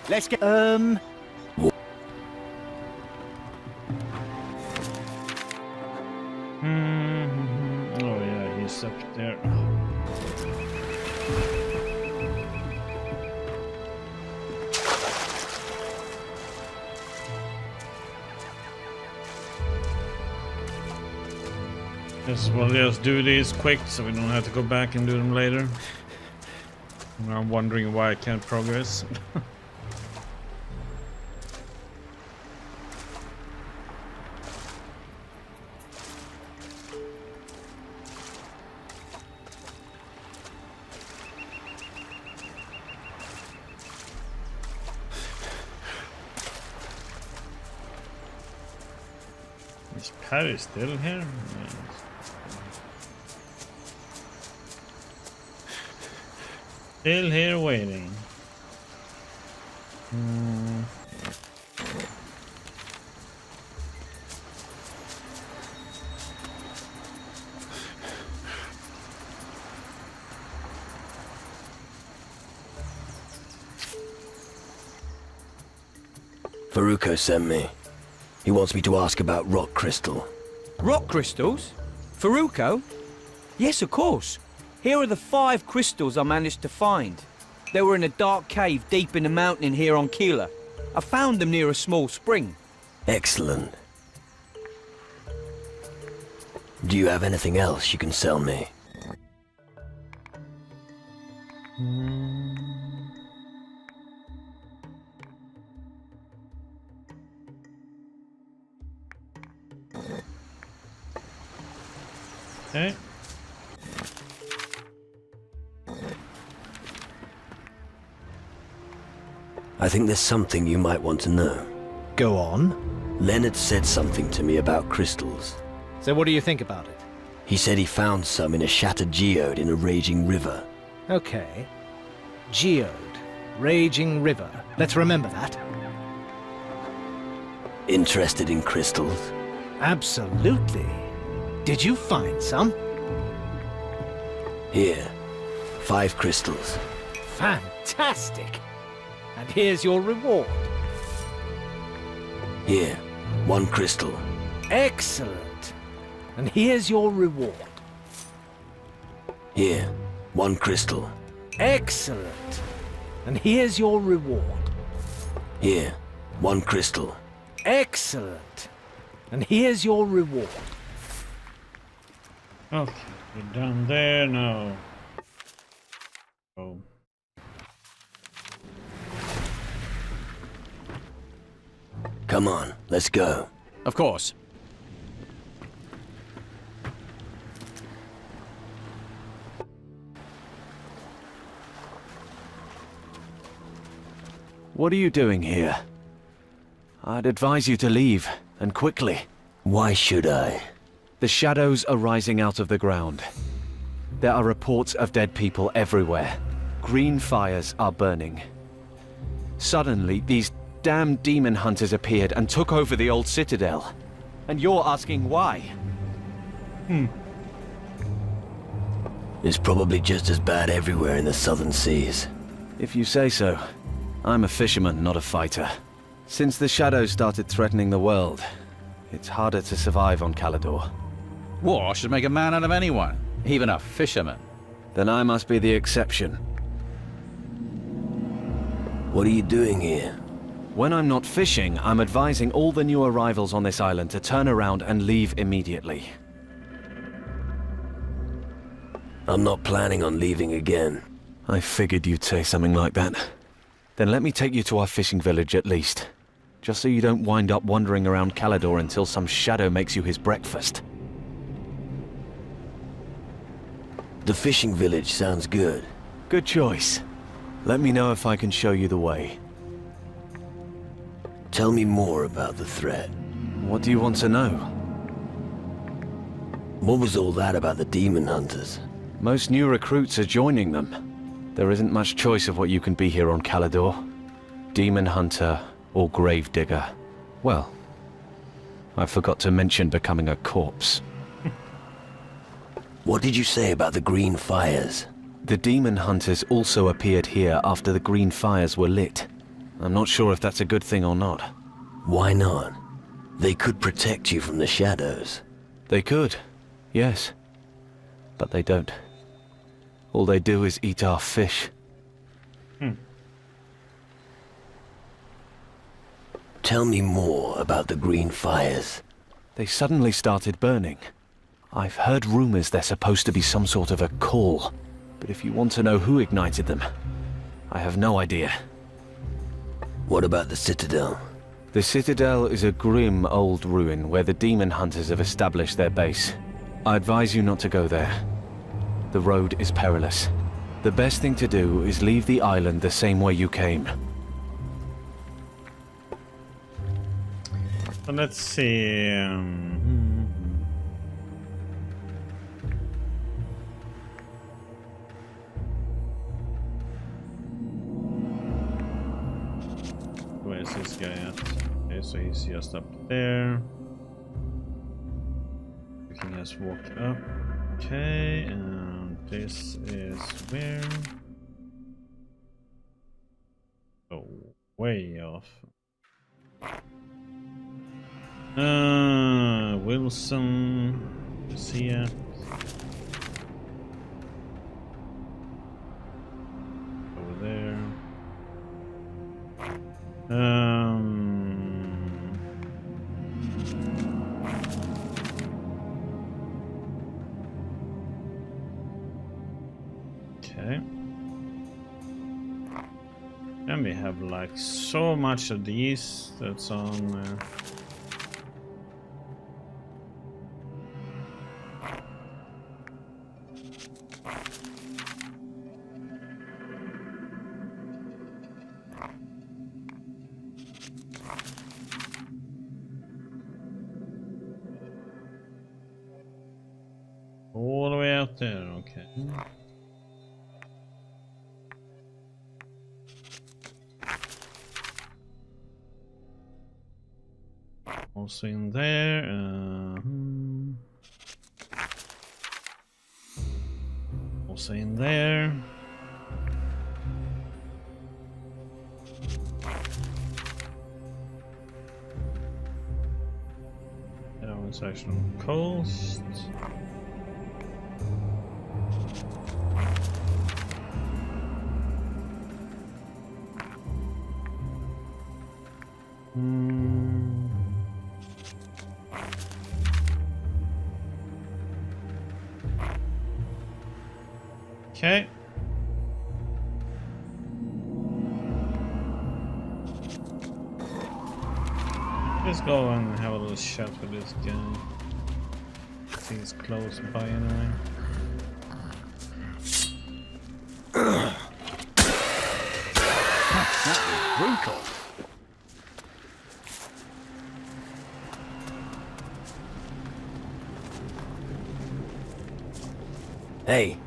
Let's get... Oh yeah, he's up there. Guess we'll just do these quick so we don't have to go back and do them later. I'm wondering why I can't progress. Is Perry still here? Yes. Still here waiting. Faruko sent me. He wants me to ask about rock crystal. Rock crystals? Faruko? Yes, of course. Here are the 5 crystals I managed to find. They were in a dark cave deep in the mountain here on Keeler. I found them near a small spring. Excellent. Do you have anything else you can sell me? Okay. I think there's something you might want to know. Go on. Leonard said something to me about crystals. So what do you think about it? He said he found some in a shattered geode in a raging river. Okay. Geode. Raging river. Let's remember that. Interested in crystals? Absolutely. Did you find some? Here. 5 crystals. Fantastic. And here's your reward. Here. 1 crystal. Excellent. And here's your reward. Here. 1 crystal. Excellent. And here's your reward. Here. 1 crystal. Excellent. And here's your reward. Okay, we're down there now. Oh. Come on, let's go. Of course. What are you doing here? I'd advise you to leave, and quickly. Why should I? The shadows are rising out of the ground. There are reports of dead people everywhere. Green fires are burning. Suddenly, these damn demon hunters appeared and took over the old citadel. And you're asking why? It's probably just as bad everywhere in the southern seas. If you say so. I'm a fisherman, not a fighter. Since the shadows started threatening the world, it's harder to survive on Calador. War should make a man out of anyone, even a fisherman. Then I must be the exception. What are you doing here? When I'm not fishing, I'm advising all the new arrivals on this island to turn around and leave immediately. I'm not planning on leaving again. I figured you'd say something like that. Then let me take you to our fishing village at least. Just so you don't wind up wandering around Calador until some shadow makes you his breakfast. The fishing village sounds good. Good choice. Let me know if I can show you the way. Tell me more about the threat. What do you want to know? What was all that about the demon hunters? Most new recruits are joining them. There isn't much choice of what you can be here on Calador. Demon hunter or gravedigger. Well, I forgot to mention becoming a corpse. What did you say about the green fires? The demon hunters also appeared here after the green fires were lit. I'm not sure if that's a good thing or not. Why not? They could protect you from the shadows. They could, yes. But they don't. All they do is eat our fish. Tell me more about the green fires. They suddenly started burning. I've heard rumors they're supposed to be some sort of a call. But if you want to know who ignited them, I have no idea. What about the Citadel? The Citadel is a grim old ruin where the demon hunters have established their base. I advise you not to go there. The road is perilous. The best thing to do is leave the island the same way you came. But let's see. Where's this guy at? Okay, so he's just up there. We can just walk up. Okay, and this is where? Oh, way off. Wilson, is he at? Over there. Okay. And we have like so much of these that's on. All the way out there, okay. Also in there. Also in there. That one's actually on coast. Okay. Let's go and have a little chat with this guy. I think he's close by anyway. That was brutal. Hey,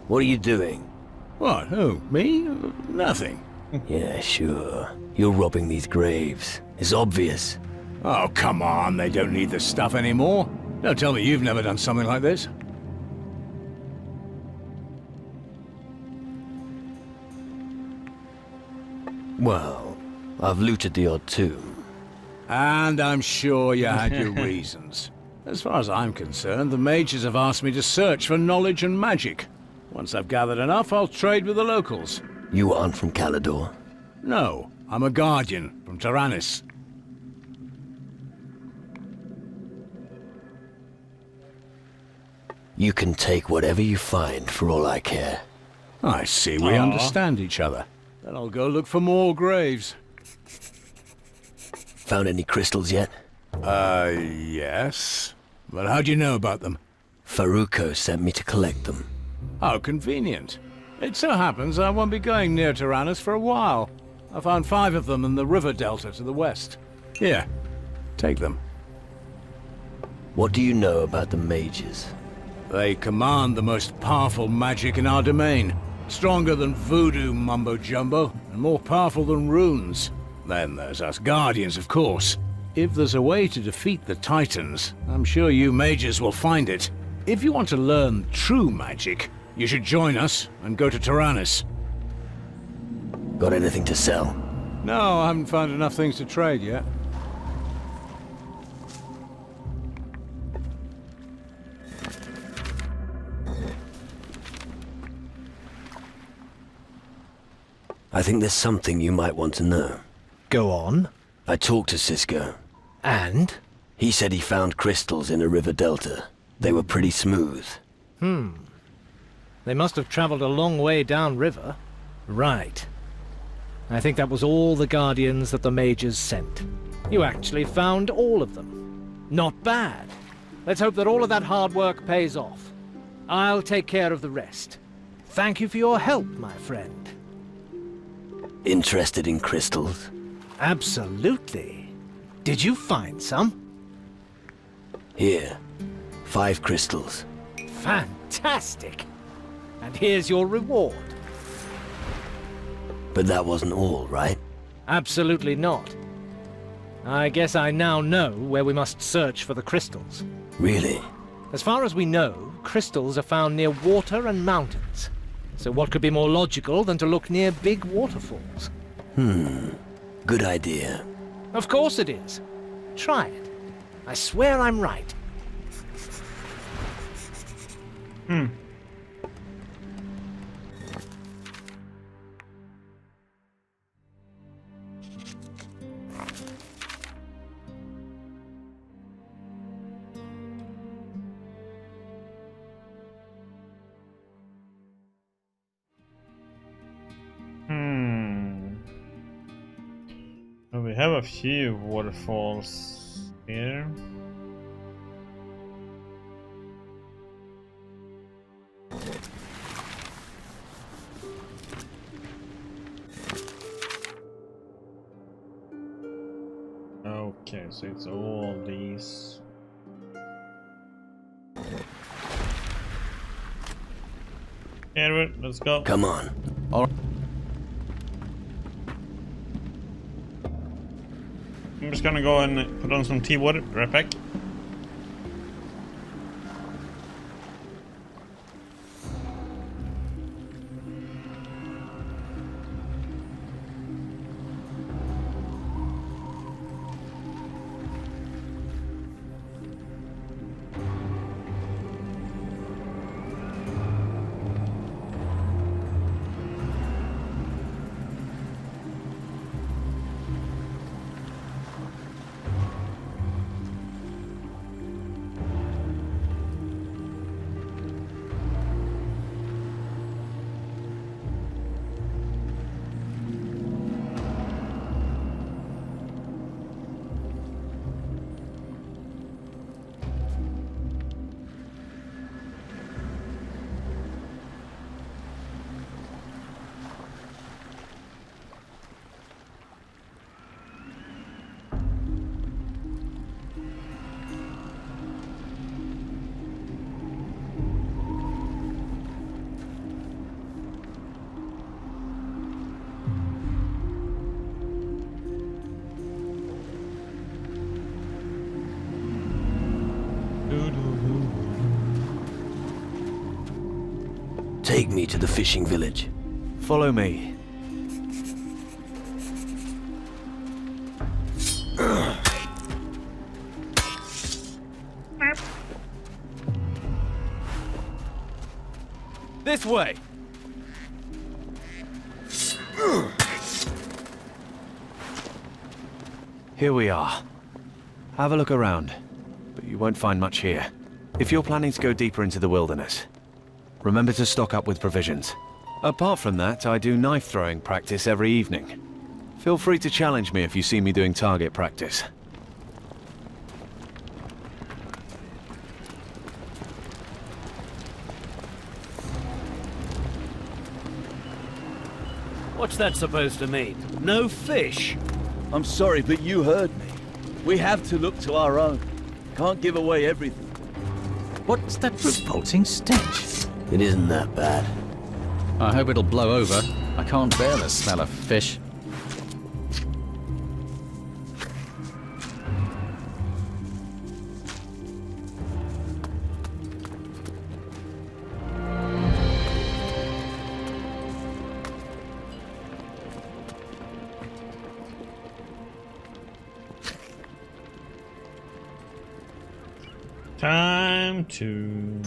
what are you doing? What? Who? Me? Nothing. Yeah, sure. You're robbing these graves. It's obvious. Oh, come on. They don't need this stuff anymore. Don't tell me you've never done something like this. Well, I've looted the odd tomb. And I'm sure you had your reasons. As far as I'm concerned, the mages have asked me to search for knowledge and magic. Once I've gathered enough, I'll trade with the locals. You aren't from Calador? No, I'm a guardian from Taranis. You can take whatever you find for all I care. I see we understand each other. Then I'll go look for more graves. Found any crystals yet? Yes. But how do you know about them? Faruko sent me to collect them. How convenient. It so happens I won't be going near Taranis for a while. I found 5 of them in the river delta to the west. Here, take them. What do you know about the mages? They command the most powerful magic in our domain. Stronger than voodoo mumbo-jumbo, and more powerful than runes. Then there's us guardians, of course. If there's a way to defeat the Titans, I'm sure you mages will find it. If you want to learn true magic, you should join us and go to Taranis. Got anything to sell? No, I haven't found enough things to trade yet. I think there's something you might want to know. Go on. I talked to Cisco. And? He said he found crystals in a river delta. They were pretty smooth. They must have traveled a long way downriver. Right. I think that was all the guardians that the mages sent. You actually found all of them. Not bad. Let's hope that all of that hard work pays off. I'll take care of the rest. Thank you for your help, my friend. Interested in crystals? Absolutely. Did you find some? Here. 5 crystals. Fantastic! And here's your reward. But that wasn't all, right? Absolutely not. I guess I now know where we must search for the crystals. Really? As far as we know, crystals are found near water and mountains. So what could be more logical than to look near big waterfalls? Good idea. Of course it is. Try it. I swear I'm right. Well, we have a few waterfalls here. Okay, so it's all these. Edward, let's go. Come on. I'm just gonna go and put on some tea water. Right back. Take me to the fishing village. Follow me. This way! Here we are. Have a look around, but you won't find much here. If you're planning to go deeper into the wilderness, remember to stock up with provisions. Apart from that, I do knife throwing practice every evening. Feel free to challenge me if you see me doing target practice. What's that supposed to mean? No fish? I'm sorry, but you heard me. We have to look to our own. Can't give away everything. What's that revolting stench? It isn't that bad. I hope it'll blow over. I can't bear the smell of fish. Time to...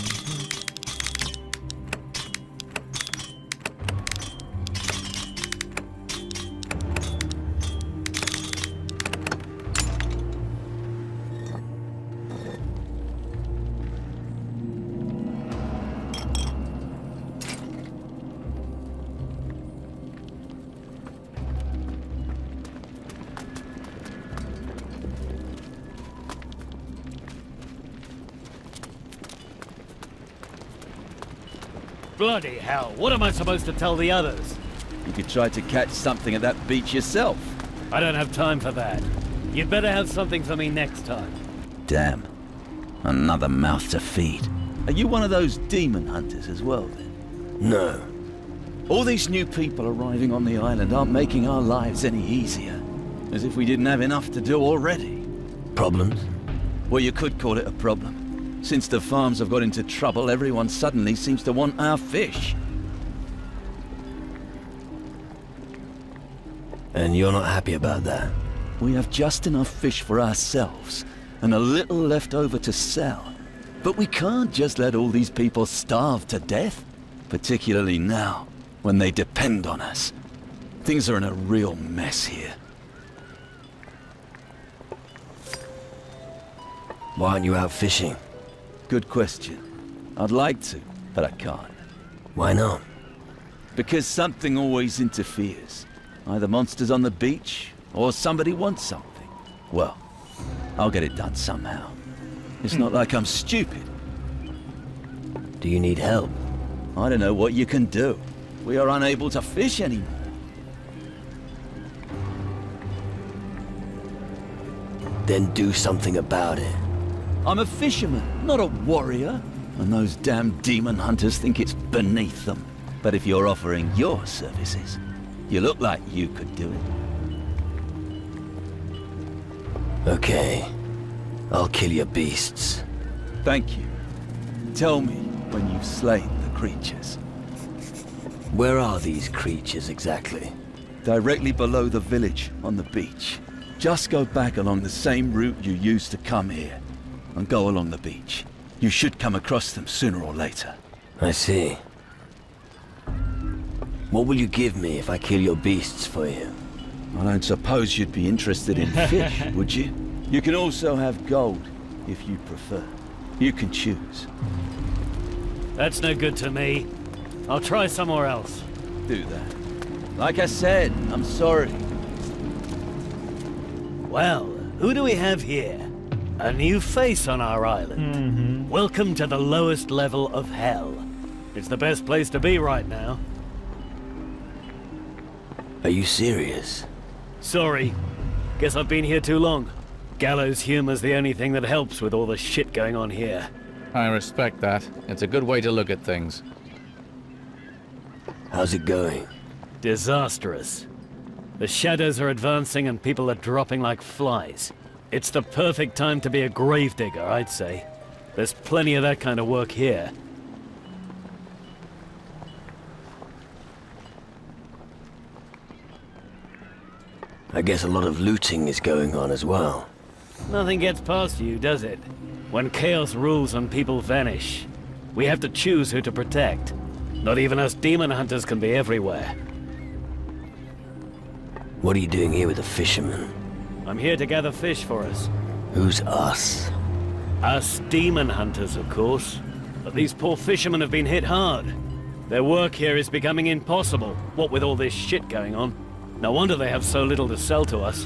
Bloody hell, what am I supposed to tell the others? You could try to catch something at that beach yourself. I don't have time for that. You'd better have something for me next time. Damn. Another mouth to feed. Are you one of those demon hunters as well, then? No. All these new people arriving on the island aren't making our lives any easier. As if we didn't have enough to do already. Problems? Well, you could call it a problem. Since the farms have got into trouble, everyone suddenly seems to want our fish. And you're not happy about that? We have just enough fish for ourselves, and a little left over to sell. But we can't just let all these people starve to death. Particularly now, when they depend on us. Things are in a real mess here. Why aren't you out fishing? Good question. I'd like to, but I can't. Why not? Because something always interferes. Either monsters on the beach, or somebody wants something. Well, I'll get it done somehow. It's not like I'm stupid. Do you need help? I don't know what you can do. We are unable to fish anymore. Then do something about it. I'm a fisherman, not a warrior. And those damn demon hunters think it's beneath them. But if you're offering your services, you look like you could do it. Okay. I'll kill your beasts. Thank you. Tell me when you've slain the creatures. Where are these creatures exactly? Directly below the village, on the beach. Just go back along the same route you used to come here. And go along the beach. You should come across them sooner or later. I see. What will you give me if I kill your beasts for you? I don't suppose you'd be interested in fish, would you? You can also have gold, if you prefer. You can choose. That's no good to me. I'll try somewhere else. Do that. Like I said, I'm sorry. Well, who do we have here? A new face on our island. Welcome to the lowest level of hell. It's the best place to be right now. Are you serious? Sorry. Guess I've been here too long. Gallows humor's the only thing that helps with all the shit going on here. I respect that. It's a good way to look at things. How's it going? Disastrous. The shadows are advancing and people are dropping like flies. It's the perfect time to be a gravedigger, I'd say. There's plenty of that kind of work here. I guess a lot of looting is going on as well. Nothing gets past you, does it? When chaos rules and people vanish, we have to choose who to protect. Not even us demon hunters can be everywhere. What are you doing here with the fishermen? I'm here to gather fish for us. Who's us? Us demon hunters, of course. But these poor fishermen have been hit hard. Their work here is becoming impossible, what with all this shit going on. No wonder they have so little to sell to us.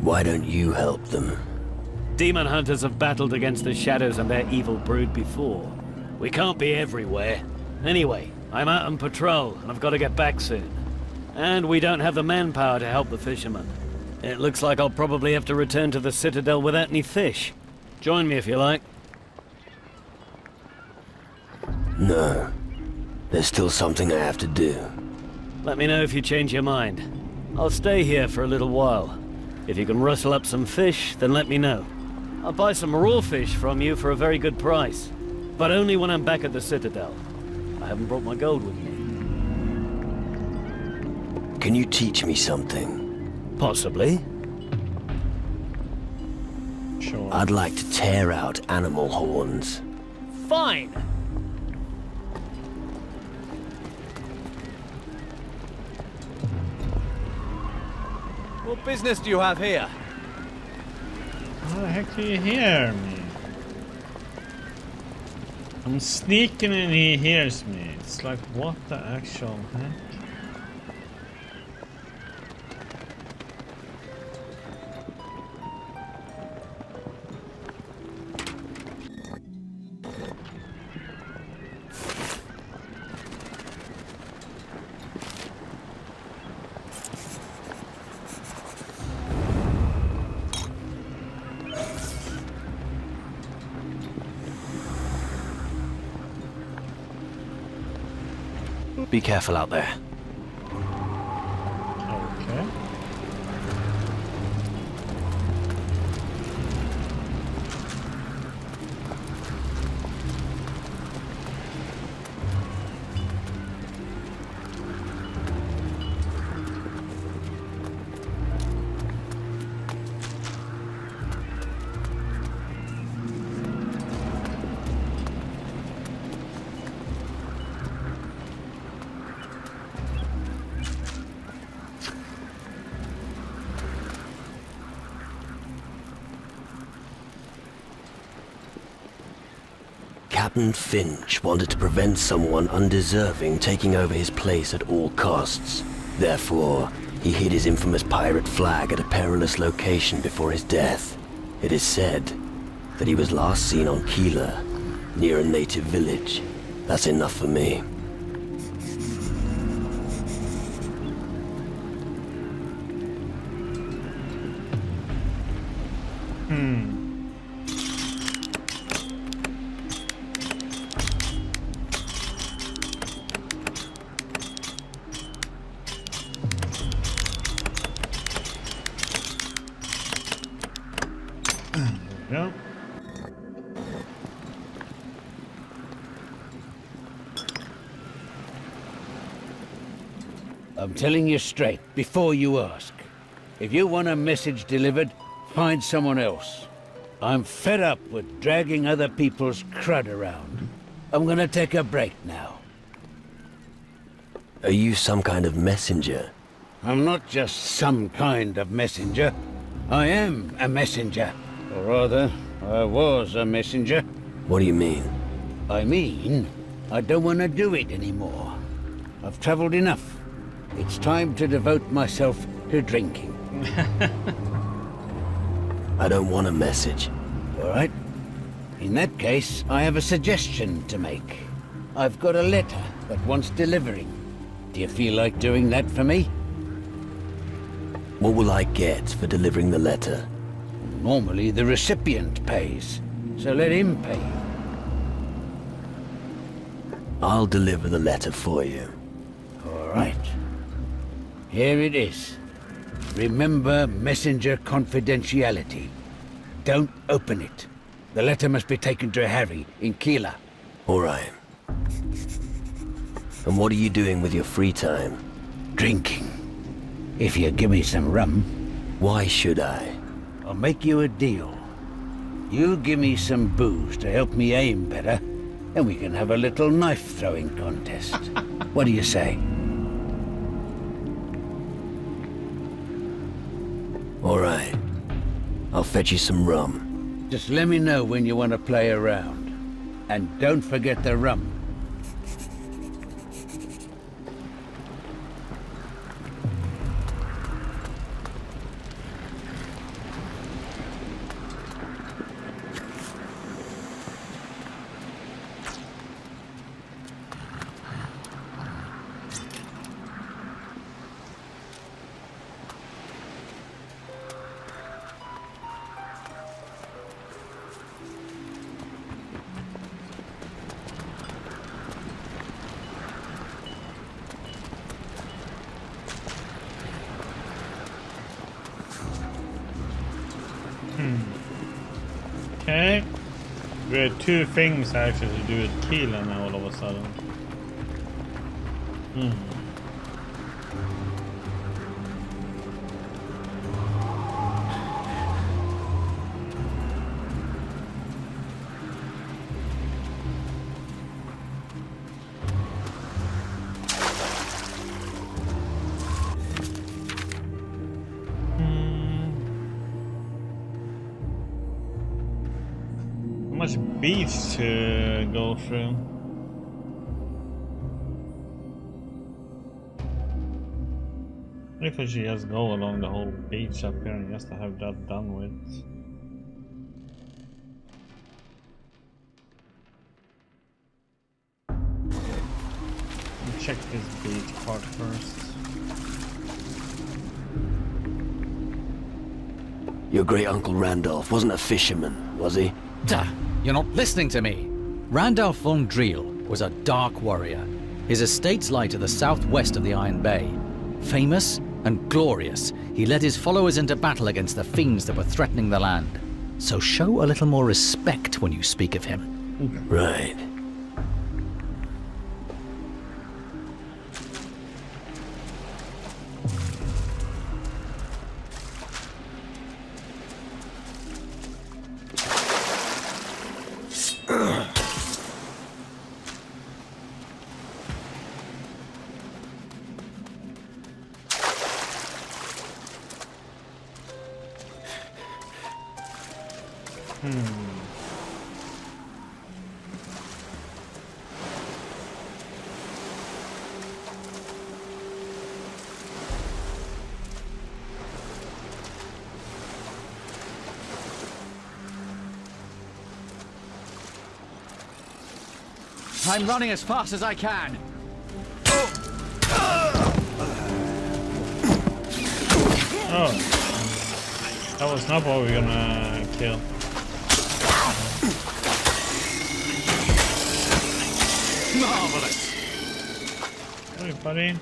Why don't you help them? Demon hunters have battled against the shadows and their evil brood before. We can't be everywhere. Anyway, I'm out on patrol, and I've got to get back soon. And we don't have the manpower to help the fishermen. It looks like I'll probably have to return to the Citadel without any fish. Join me if you like. No. There's still something I have to do. Let me know if you change your mind. I'll stay here for a little while. If you can rustle up some fish, then let me know. I'll buy some raw fish from you for a very good price. But only when I'm back at the Citadel. I haven't brought my gold with me. Can you teach me something? Possibly. Sure. I'd like to tear out animal horns. Fine. What business do you have here? How the heck do you hear me? I'm sneaking and he hears me. It's like, what the actual heck? Be careful out there. Okay. Captain Finch wanted to prevent someone undeserving taking over his place at all costs. Therefore, he hid his infamous pirate flag at a perilous location before his death. It is said that he was last seen on Keeler, near a native village. That's enough for me. Yeah. I'm telling you straight, before you ask. If you want a message delivered, find someone else. I'm fed up with dragging other people's crud around. I'm gonna take a break now. Are you some kind of messenger? I'm not just some kind of messenger. I am a messenger. Or rather, I was a messenger. What do you mean? I mean, I don't want to do it anymore. I've traveled enough. It's time to devote myself to drinking. I don't want a message. All right. In that case, I have a suggestion to make. I've got a letter that wants delivering. Do you feel like doing that for me? What will I get for delivering the letter? Normally, the recipient pays, so let him pay you. I'll deliver the letter for you. All right. Here it is. Remember messenger confidentiality. Don't open it. The letter must be taken to Harry in Keeler. All right. And what are you doing with your free time? Drinking. If you give me some rum, Why should I? I'll make you a deal. You give me some booze to help me aim better, and we can have a little knife-throwing contest. What do you say? All right. I'll fetch you some rum. Just let me know when you want to play around. And don't forget the rum. Okay. We had two things actually to do with Keeler now all of a sudden. much beach to go through. If I should just go along the whole beach up here and just to have that done with. Check this beach part first. Your great uncle Randolph wasn't a fisherman, was he? Duh, you're not listening to me. Randolph von Driel was a dark warrior. His estates lie to the southwest of the Iron Bay. Famous and glorious, he led his followers into battle against the fiends that were threatening the land. So show a little more respect when you speak of him. Right. I'm running as fast as I can. Oh, that was not what we were gonna kill. Marvelous. Hey, buddy.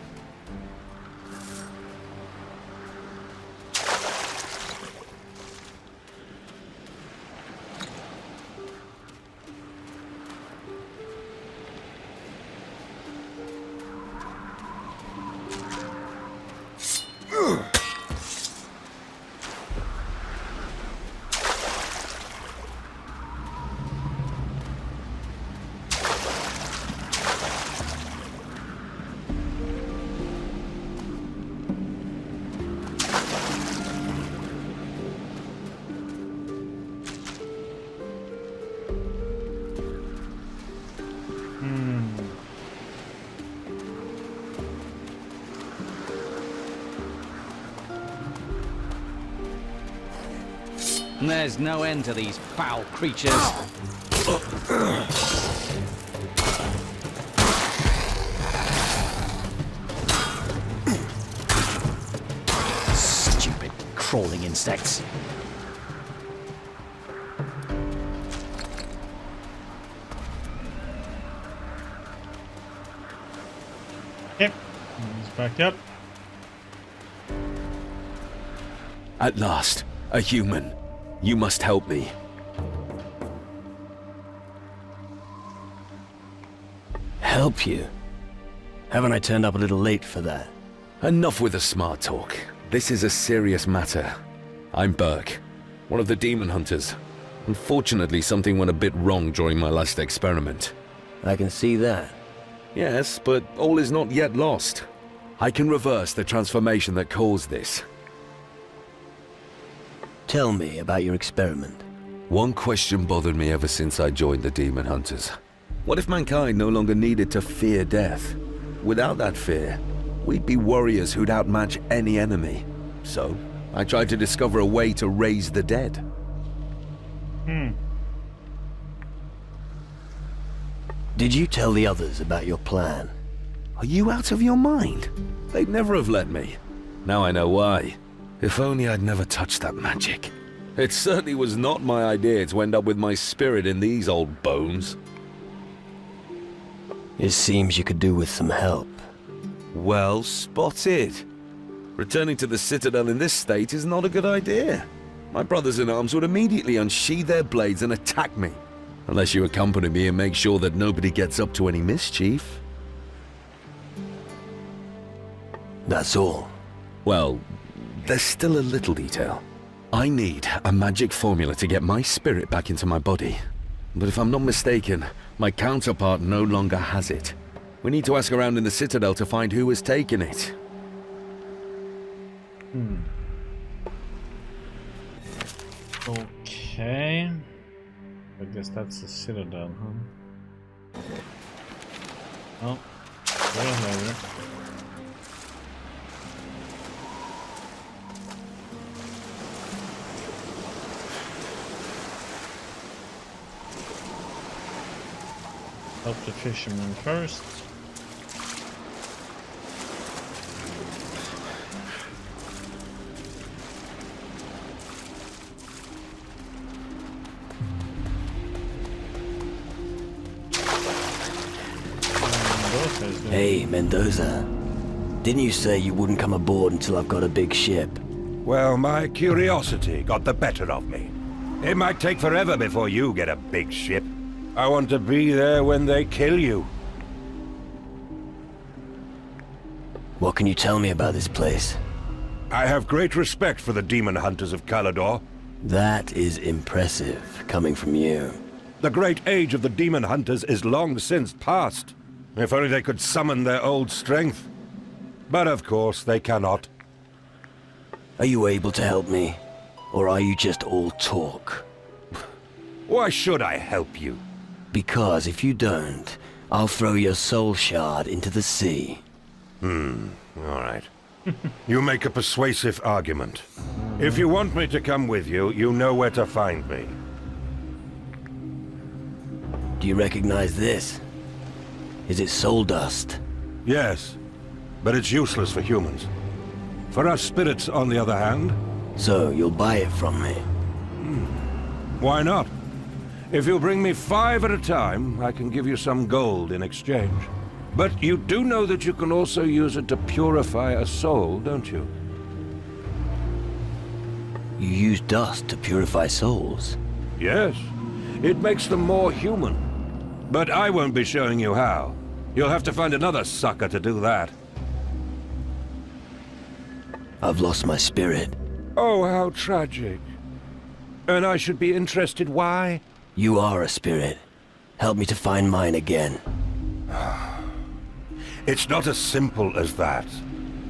There's no end to these foul creatures. Stupid crawling insects. Yep, he's back up. At last, a human. You must help me. Help you? Haven't I turned up a little late for that? Enough with the smart talk. This is a serious matter. I'm Burke, one of the demon hunters. Unfortunately, something went a bit wrong during my last experiment. I can see that. Yes, but all is not yet lost. I can reverse the transformation that caused this. Tell me about your experiment. One question bothered me ever since I joined the demon hunters. What if mankind no longer needed to fear death? Without that fear, we'd be warriors who'd outmatch any enemy. So, I tried to discover a way to raise the dead. Did you tell the others about your plan? Are you out of your mind? They'd never have let me. Now I know why. If only I'd never touched that magic. It certainly was not my idea to end up with my spirit in these old bones. It seems you could do with some help. Well spotted. Returning to the Citadel in this state is not a good idea. My brothers-in-arms would immediately unsheathe their blades and attack me. Unless you accompany me and make sure that nobody gets up to any mischief. That's all. Well, there's still a little detail. I need a magic formula to get my spirit back into my body. But if I'm not mistaken, my counterpart no longer has it. We need to ask around in the Citadel to find who has taken it. Okay. I guess that's the citadel, huh? Oh, whatever. Help the fisherman first. Hey, Mendoza. Didn't you say you wouldn't come aboard until I've got a big ship? Well, my curiosity got the better of me. It might take forever before you get a big ship. I want to be there when they kill you. What can you tell me about this place? I have great respect for the demon hunters of Calador. That is impressive, coming from you. The great age of the demon hunters is long since past. If only they could summon their old strength. But of course they cannot. Are you able to help me? Or are you just all talk? Why should I help you? Because if you don't, I'll throw your soul shard into the sea. All right. You make a persuasive argument. If you want me to come with you, you know where to find me. Do you recognize this? Is it soul dust? Yes, but it's useless for humans. For us spirits, on the other hand... So, you'll buy it from me? Why not? If you'll bring me 5 at a time, I can give you some gold in exchange. But you do know that you can also use it to purify a soul, don't you? You use dust to purify souls? Yes. It makes them more human. But I won't be showing you how. You'll have to find another sucker to do that. I've lost my spirit. Oh, how tragic. And I should be interested why? You are a spirit. Help me to find mine again. It's not as simple as that.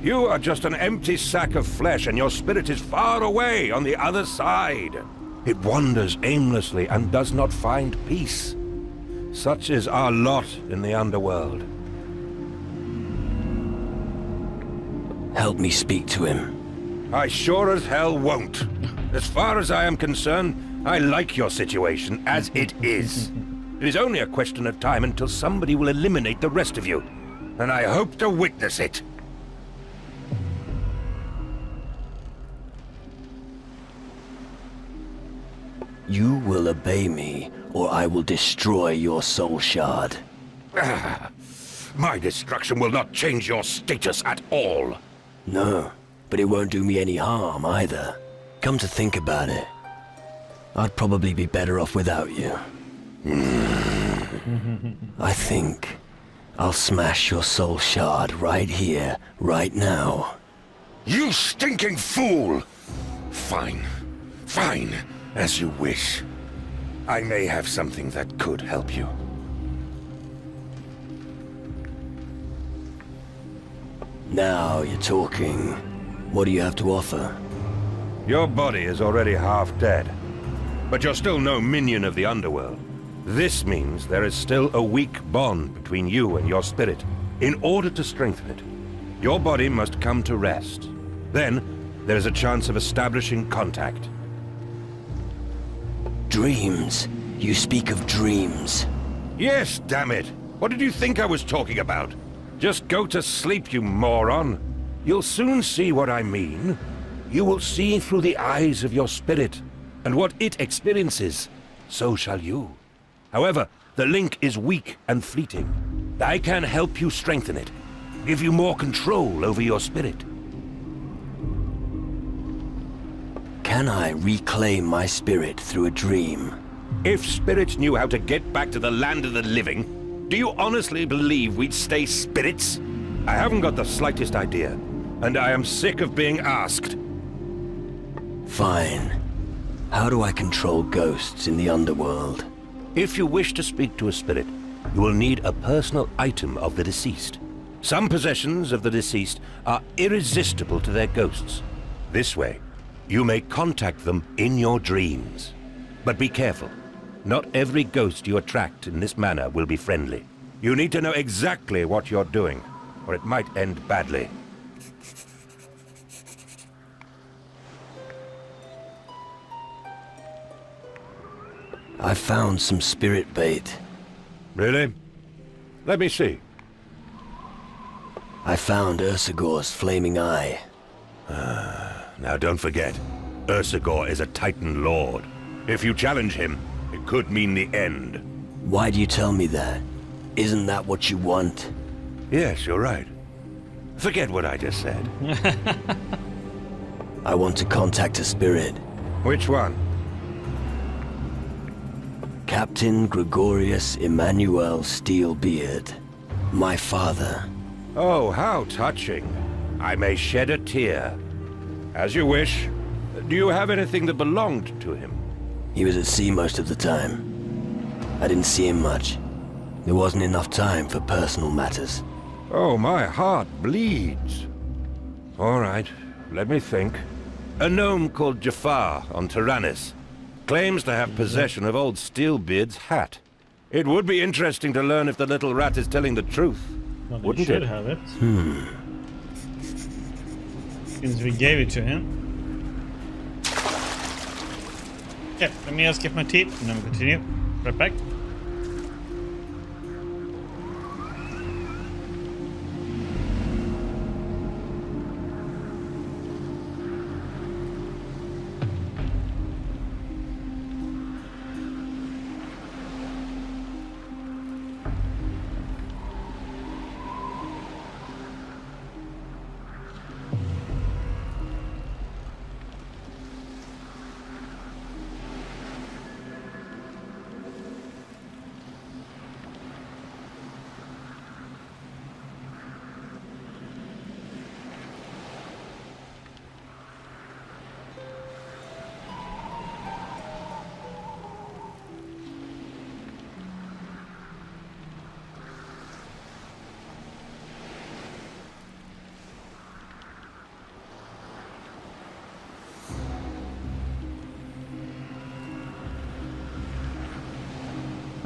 You are just an empty sack of flesh, and your spirit is far away on the other side. It wanders aimlessly and does not find peace. Such is our lot in the underworld. Help me speak to him. I sure as hell won't. As far as I am concerned, I like your situation as it is. It is only a question of time until somebody will eliminate the rest of you. And I hope to witness it. You will obey me, or I will destroy your soul shard. My destruction will not change your status at all. No, but it won't do me any harm either. Come to think about it, I'd probably be better off without you. I think I'll smash your soul shard right here, right now. You stinking fool! Fine. Fine. As you wish. I may have something that could help you. Now you're talking. What do you have to offer? Your body is already half dead. But you're still no minion of the underworld. This means there is still a weak bond between you and your spirit. In order to strengthen it, your body must come to rest. Then, there is a chance of establishing contact. Dreams. You speak of dreams. Yes, damn it! What did you think I was talking about? Just go to sleep, you moron. You'll soon see what I mean. You will see through the eyes of your spirit, and what it experiences, so shall you. However, the link is weak and fleeting. I can help you strengthen it, give you more control over your spirit. Can I reclaim my spirit through a dream? If spirits knew how to get back to the land of the living, do you honestly believe we'd stay spirits? I haven't got the slightest idea, and I am sick of being asked. Fine. How do I control ghosts in the underworld? If you wish to speak to a spirit, you will need a personal item of the deceased. Some possessions of the deceased are irresistible to their ghosts. This way, you may contact them in your dreams. But be careful. Not every ghost you attract in this manner will be friendly. You need to know exactly what you're doing, or it might end badly. I found some spirit bait. Really? Let me see. I found Ursagor's flaming eye. Now don't forget, Ursagor is a Titan Lord. If you challenge him, it could mean the end. Why do you tell me that? Isn't that what you want? Yes, you're right. Forget what I just said. I want to contact a spirit. Which one? Captain Gregorius Emmanuel Steelbeard. My father. Oh, how touching. I may shed a tear. As you wish. Do you have anything that belonged to him? He was at sea most of the time. I didn't see him much. There wasn't enough time for personal matters. Oh, my heart bleeds. All right, let me think. A gnome called Jafar on Tyrannus claims to have possession of old Steelbeard's hat. It would be interesting to learn if the little rat is telling the truth. Well, they Wouldn't should it? have it. Since we gave it to him. Okay, let me just get my teeth and then we'll continue. Right back.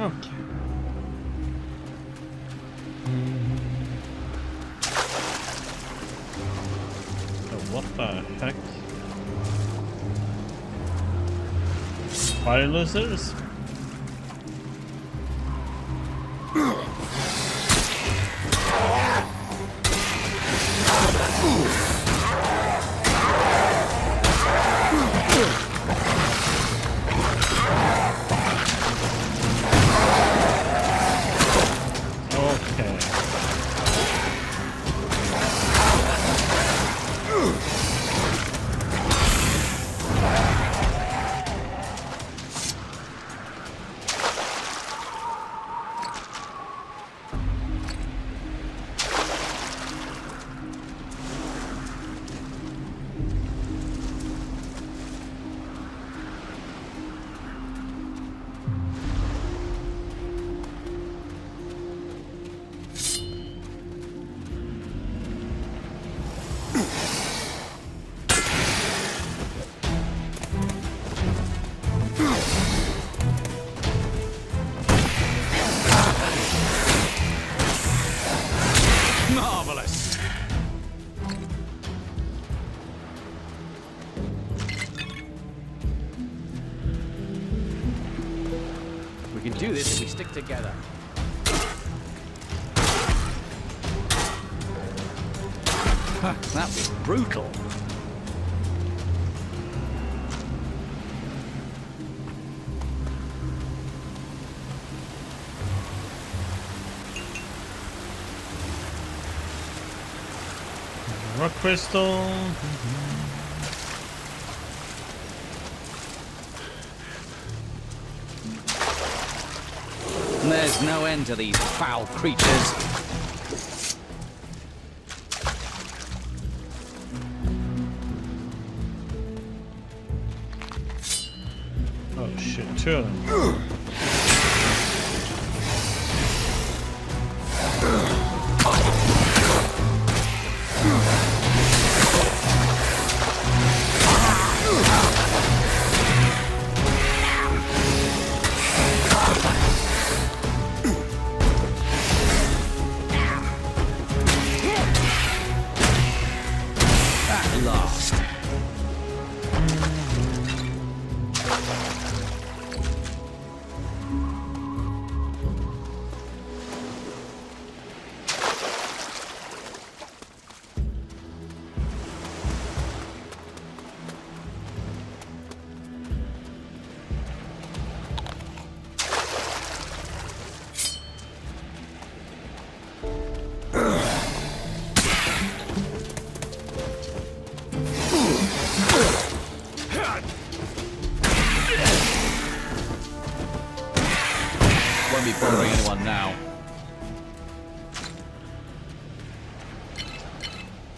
Okay. So what the heck? Fire losers? We can do this if we stick together. That was brutal. Rock crystal. There's no end to these foul creatures. Oh shit, two of them.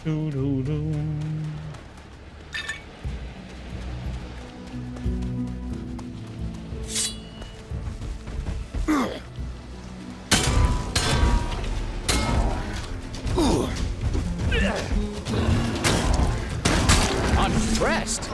Doo-doo-doo. I'm impressed.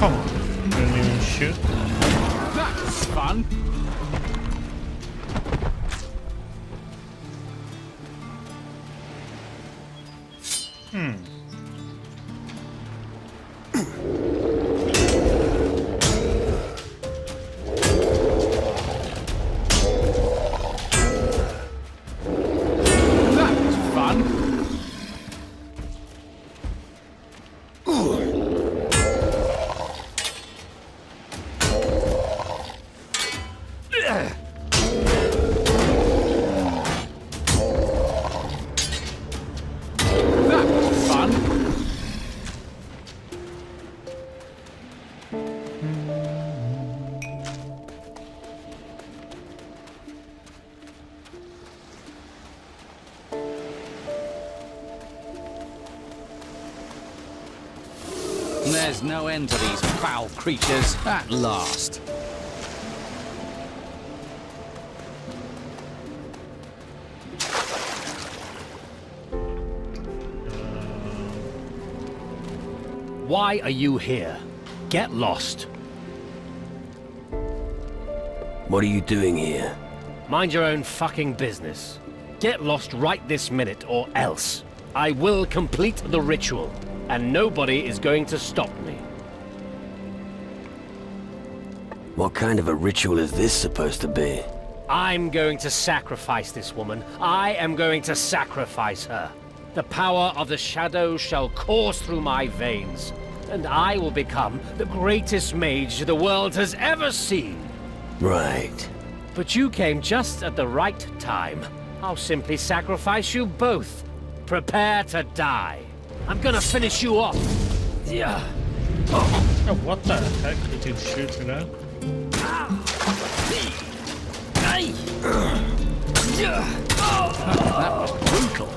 Come on. Didn't even shoot. That was fun. That was fun. That was fun. There's no end to these foul creatures at last. Why are you here? Get lost. What are you doing here? Mind your own fucking business. Get lost right this minute or else. I will complete the ritual, and nobody is going to stop me. What kind of a ritual is this supposed to be? I'm going to sacrifice this woman. I am going to sacrifice her. The power of the shadow shall course through my veins, and I will become the greatest mage the world has ever seen. Right. But you came just at the right time. I'll simply sacrifice you both. Prepare to die. I'm gonna finish you off. Yeah. Oh, what the heck? You did shoot me that? That was brutal.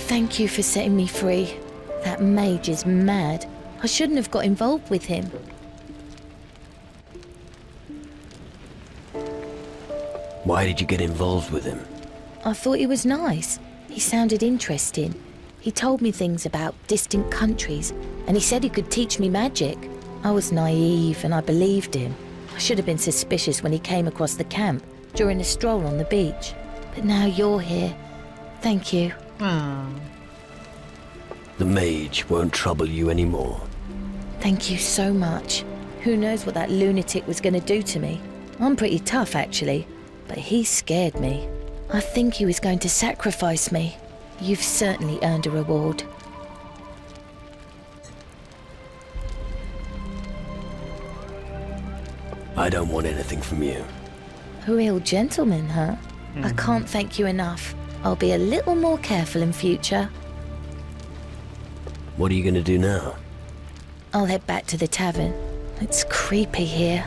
Thank you for setting me free. That mage is mad. I shouldn't have got involved with him. Why did you get involved with him? I thought he was nice. He sounded interesting. He told me things about distant countries, and he said he could teach me magic. I was naive and I believed him. I should have been suspicious when he came across the camp during a stroll on the beach. But now you're here. Thank you. The mage won't trouble you anymore. Thank you so much. Who knows what that lunatic was going to do to me? I'm pretty tough, actually, but he scared me. I think he was going to sacrifice me. You've certainly earned a reward. I don't want anything from you. A real gentleman, huh? I can't thank you enough. I'll be a little more careful in future. What are you going to do now? I'll head back to the tavern. It's creepy here.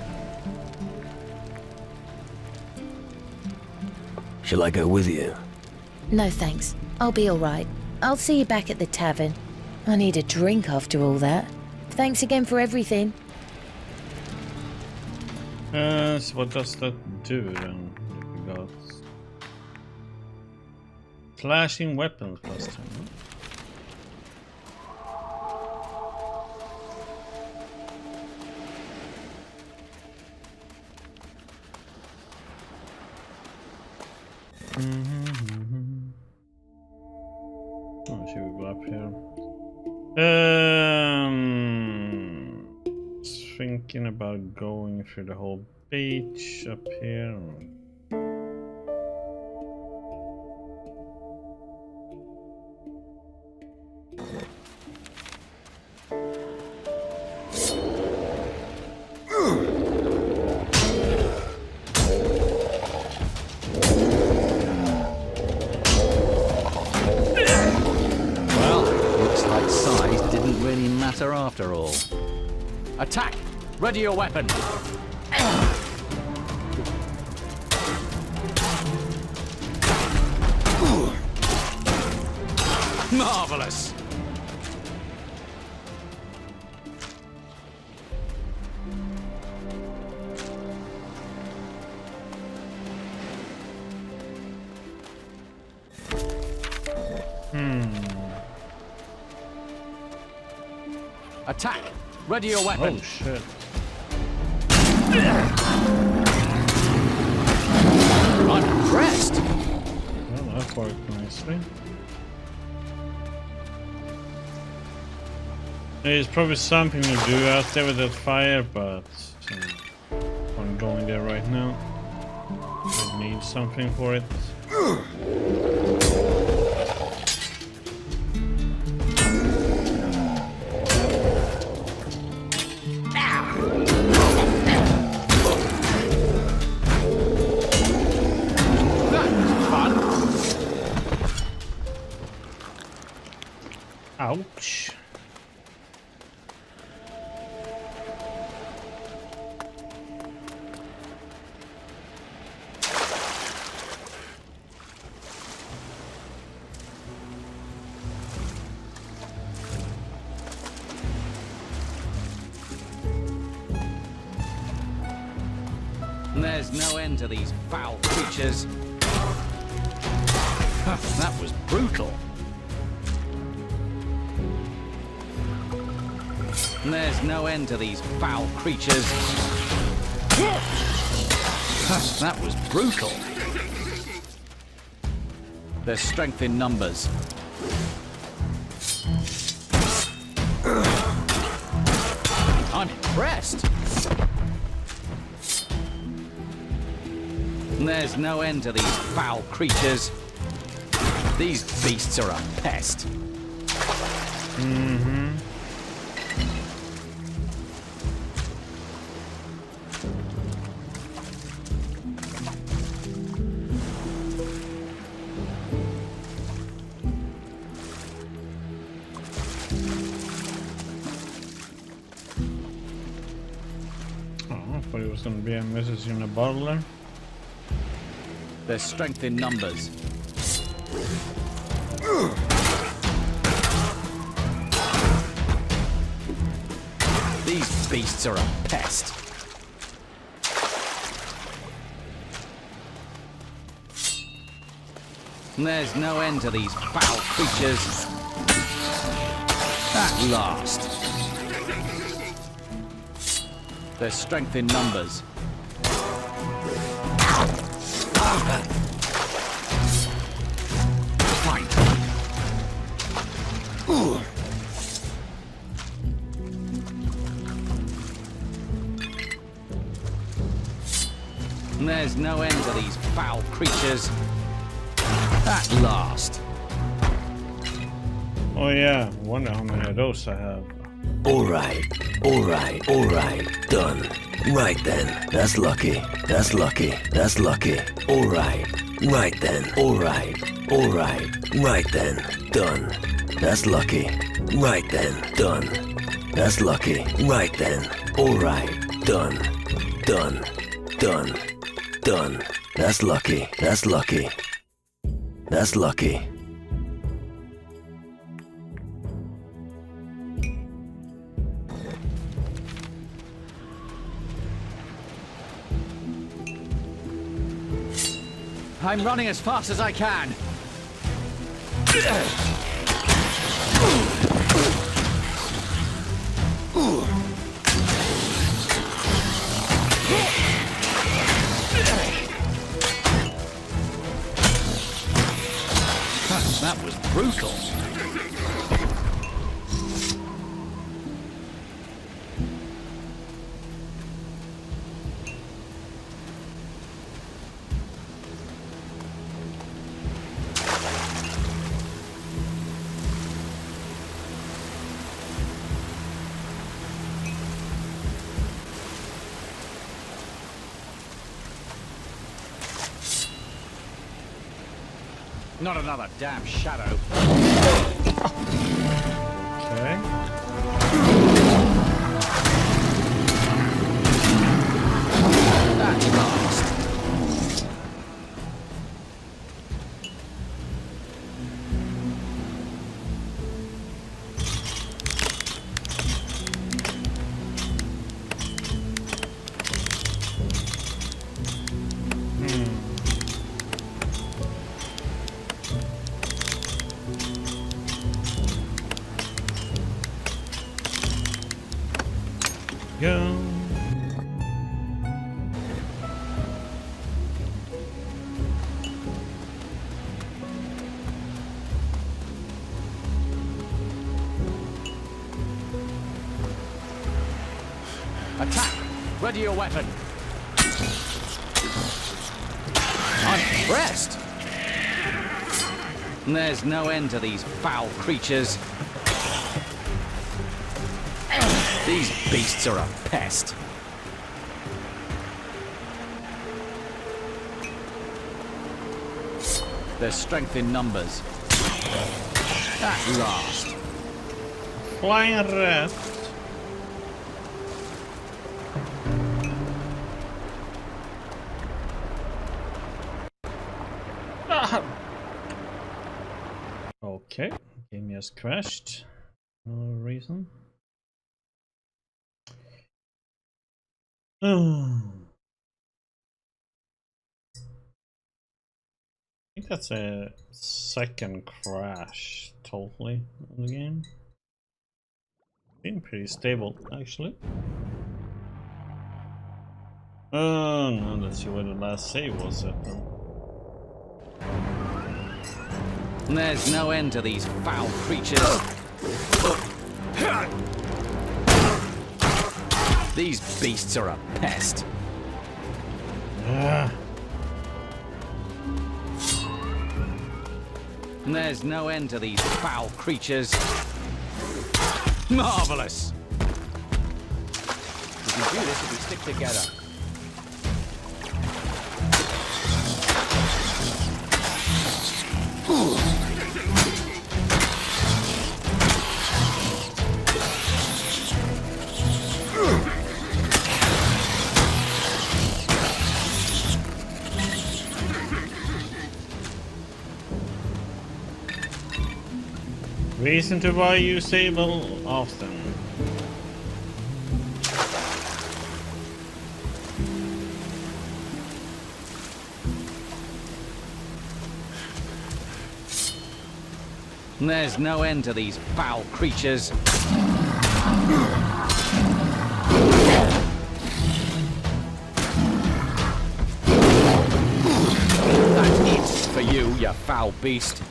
Shall I go with you? No thanks. I'll be all right. I'll see you back at the tavern. I need a drink after all that. Thanks again for everything. So what does that do then? We got flashing weapons plus 10. Oh, should we go up here? Thinking about going through the whole beach up here. After all. Attack! Ready your weapon! Marvelous! Attack! Ready your weapon! Oh shit. I'm impressed! Well, that worked nicely. There's probably something to do out there with that fire, but I'm going there right now. I need something for it. Ouch. There's no end to these foul creatures. That was brutal. There's no end to these foul creatures. That was brutal. There's strength in numbers. I'm impressed. There's no end to these foul creatures. These beasts are a pest. Mm-hmm. Oh, I thought it was going to be a message in a bottle there. There's strength in numbers. These beasts are a pest. There's no end to these foul creatures. At last. There's strength in numbers. There's no end to these foul creatures. At last. Oh yeah, wonder how many of those I have. Alright, done. Right then, that's lucky, that's lucky, that's lucky. Alright, right then, alright, right then, done. That's lucky, right then, done. That's lucky, right then, alright, done. That's lucky, that's lucky. That's lucky. I'm running as fast as I can. That was brutal. Not another damn shadow. Okay. That's last. Go. Attack! Ready your weapon. I'm impressed. There's no end to these foul creatures. These beasts are a pest. There's strength in numbers. At last. Flying rat. Ah. Okay, game just crashed. No reason. I think that's a second crash totally on the game. Been pretty stable actually. Oh no, let's see where the last save was at then. There's no end to these foul creatures. These beasts are a pest. There's no end to these foul creatures. Marvelous! We can do this if we stick together. Reason to buy you Sable often. There's no end to these foul creatures. That's it for you, you foul beast.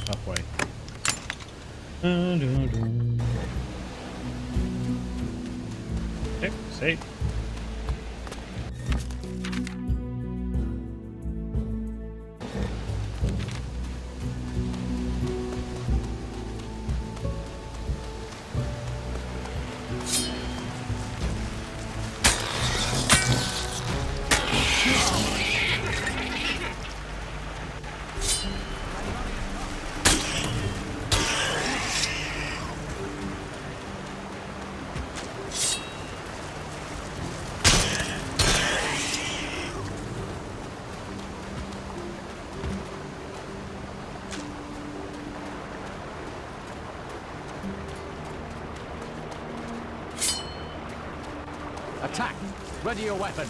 Halfway. Okay, save. Attack! Ready your weapon.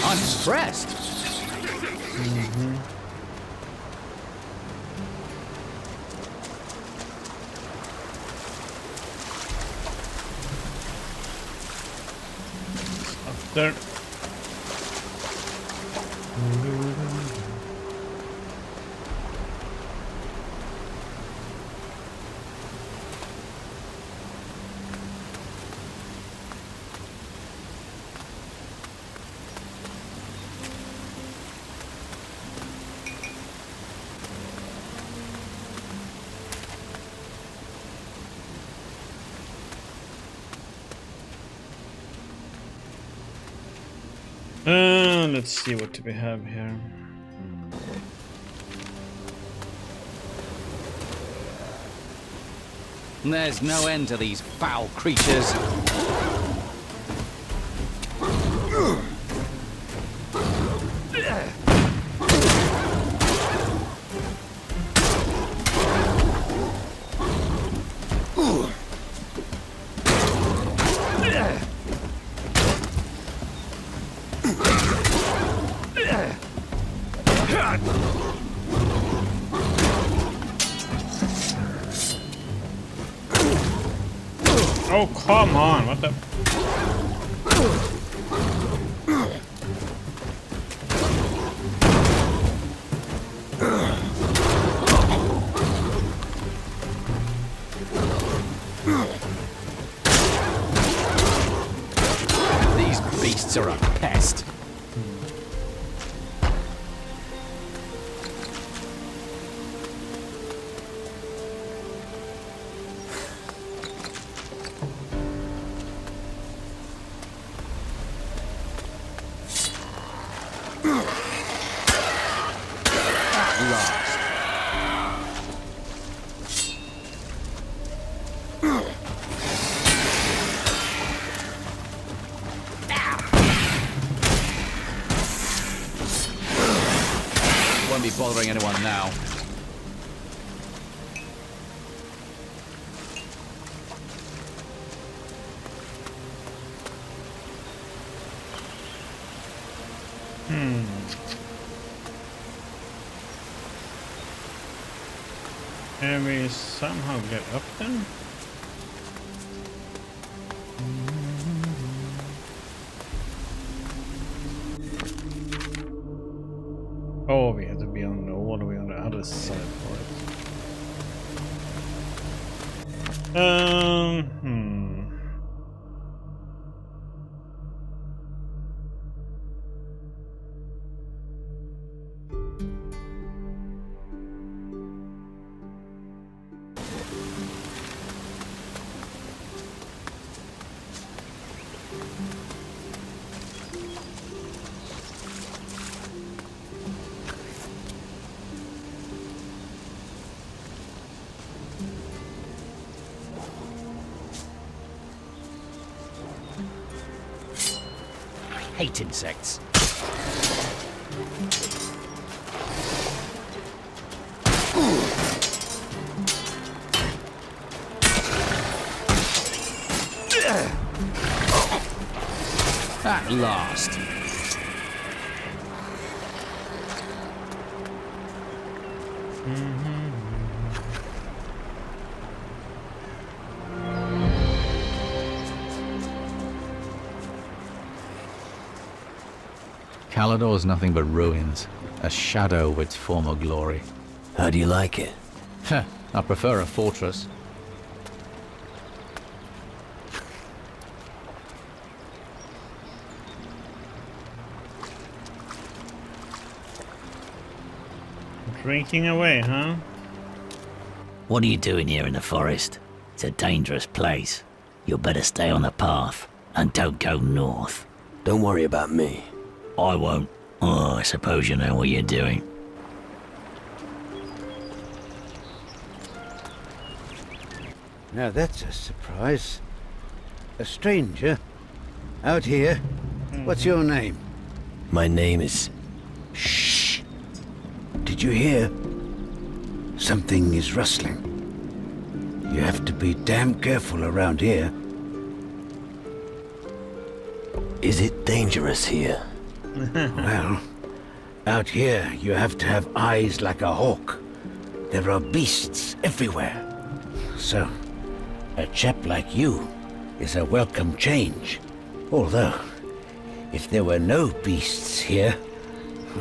I'm impressed. There. Let's see what we have here. There's no end to these foul creatures. Oh, come on, what the... These beasts are a pest. Won't be bothering anyone now. Can we somehow get up there? Oh, we have to be on the all the way on the other side for it. Hate insects. At last. Calador is nothing but ruins, a shadow of its former glory. How do you like it? I prefer a fortress. Drinking away, huh? What are you doing here in the forest? It's a dangerous place. You'll better stay on the path and don't go north. Don't worry about me. I won't. Oh, I suppose you know what you're doing. Now that's a surprise. A stranger? Out here? What's your name? My name is... Shh! Did you hear? Something is rustling. You have to be damn careful around here. Is it dangerous here? Well, out here you have to have eyes like a hawk. There are beasts everywhere. So, a chap like you is a welcome change. Although, if there were no beasts here,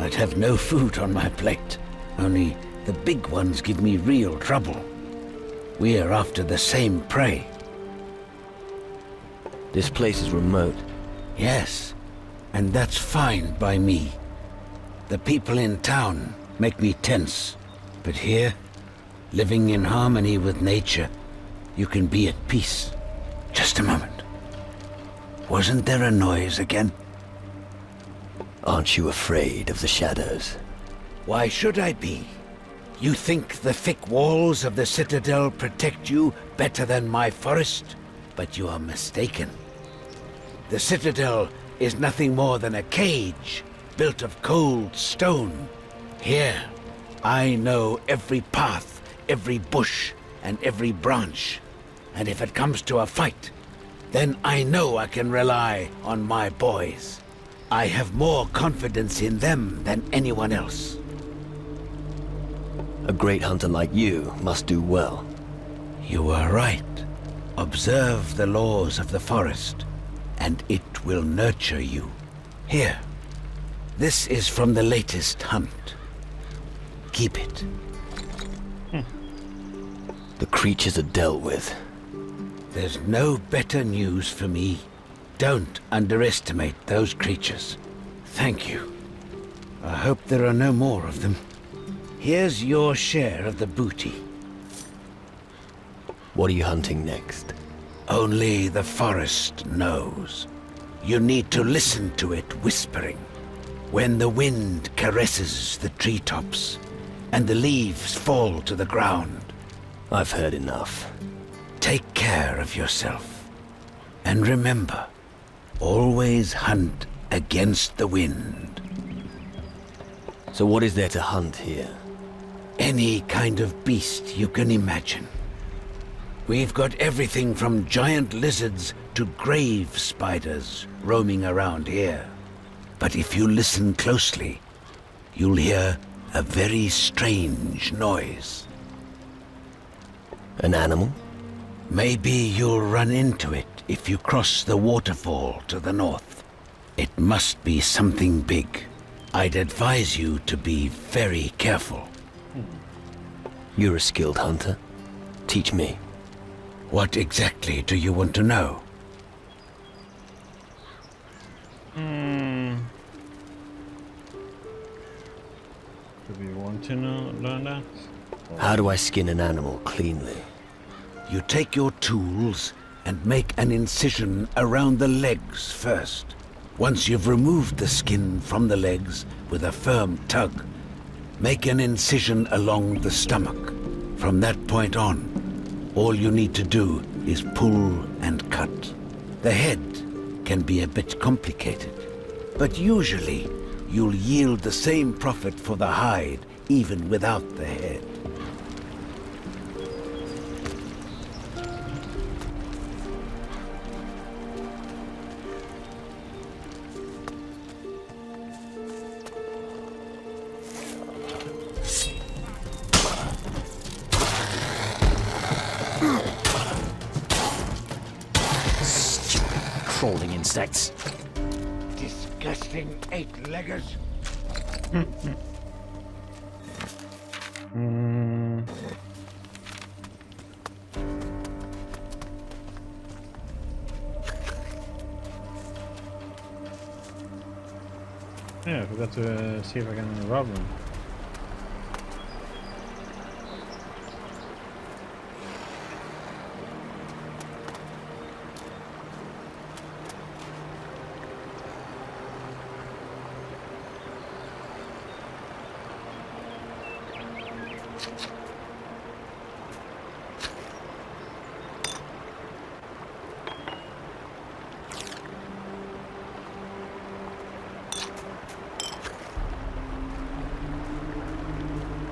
I'd have no food on my plate. Only the big ones give me real trouble. We're after the same prey. This place is remote. Yes, and that's fine by me. The people in town make me tense. But here, living in harmony with nature, you can be at peace. Just a moment. Wasn't there a noise again? Aren't you afraid of the shadows? Why should I be? You think the thick walls of the citadel protect you better than my forest? But you are mistaken. The citadel is nothing more than a cage built of cold stone. Here, I know every path, every bush, and every branch. And if it comes to a fight, then I know I can rely on my boys. I have more confidence in them than anyone else. A great hunter like you must do well. You are right. Observe the laws of the forest, and it will nurture you. Here, this is from the latest hunt. Keep it. The creatures are dealt with. There's no better news for me. Don't underestimate those creatures. Thank you. I hope there are no more of them. Here's your share of the booty. What are you hunting next? Only the forest knows. You need to listen to it whispering. When the wind caresses the treetops and the leaves fall to the ground. I've heard enough. Take care of yourself. And remember, always hunt against the wind. So what is there to hunt here? Any kind of beast you can imagine. We've got everything from giant lizards to grave spiders roaming around here. But if you listen closely, you'll hear a very strange noise. An animal? Maybe you'll run into it if you cross the waterfall to the north. It must be something big. I'd advise you to be very careful. You're a skilled hunter. Teach me. What exactly do you want to know? Do we want to learn that? How do I skin an animal cleanly? You take your tools and make an incision around the legs first. Once you've removed the skin from the legs with a firm tug, make an incision along the stomach. From that point on, all you need to do is pull and cut. The head can be a bit complicated, but usually you'll yield the same profit for the hide even without the head. Crawling insects. Disgusting eight-leggers. Yeah, I forgot to see if I can rob them.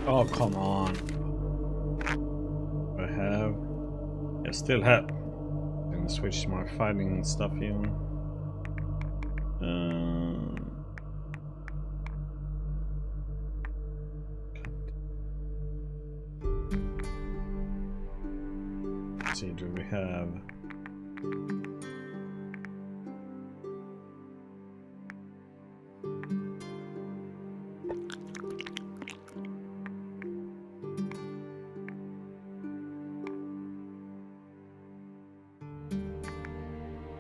Oh, come on. I still have. I'm gonna switch my fighting stuff even. Let's see, do we have...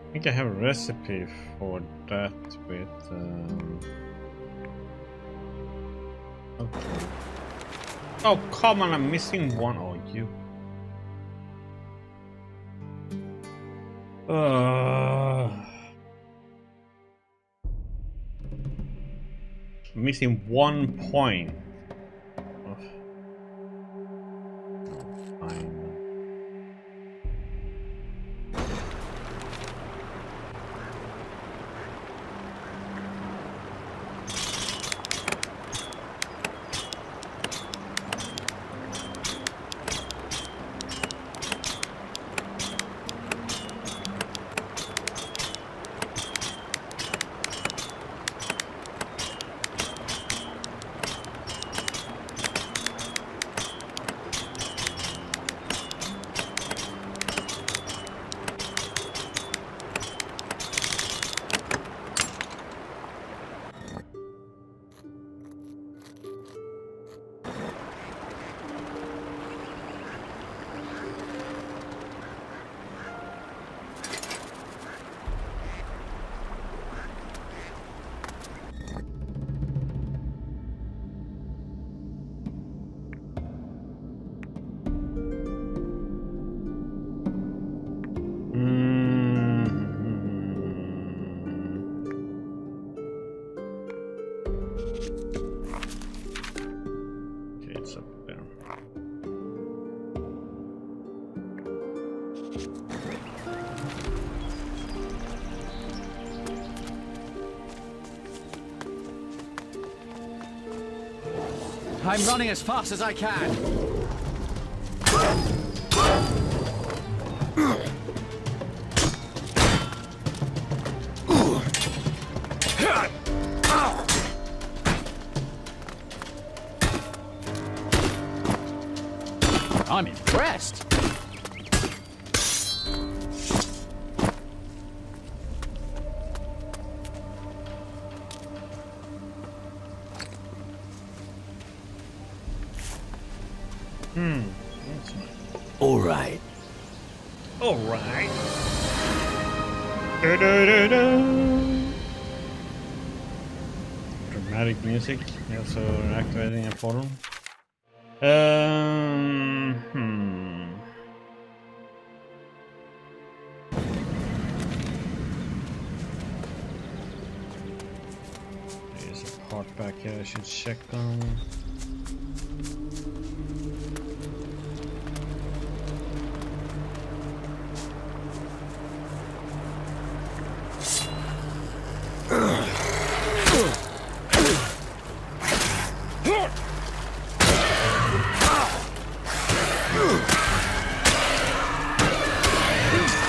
I think I have a recipe for that with okay. Oh come on, I'm missing one. Oh you missing 1 point. Oh. Fine. I'm running as fast as I can. I'm impressed. That's nice. All right. All right. Dramatic music. Also activating a portal. There's a part back here I should check on.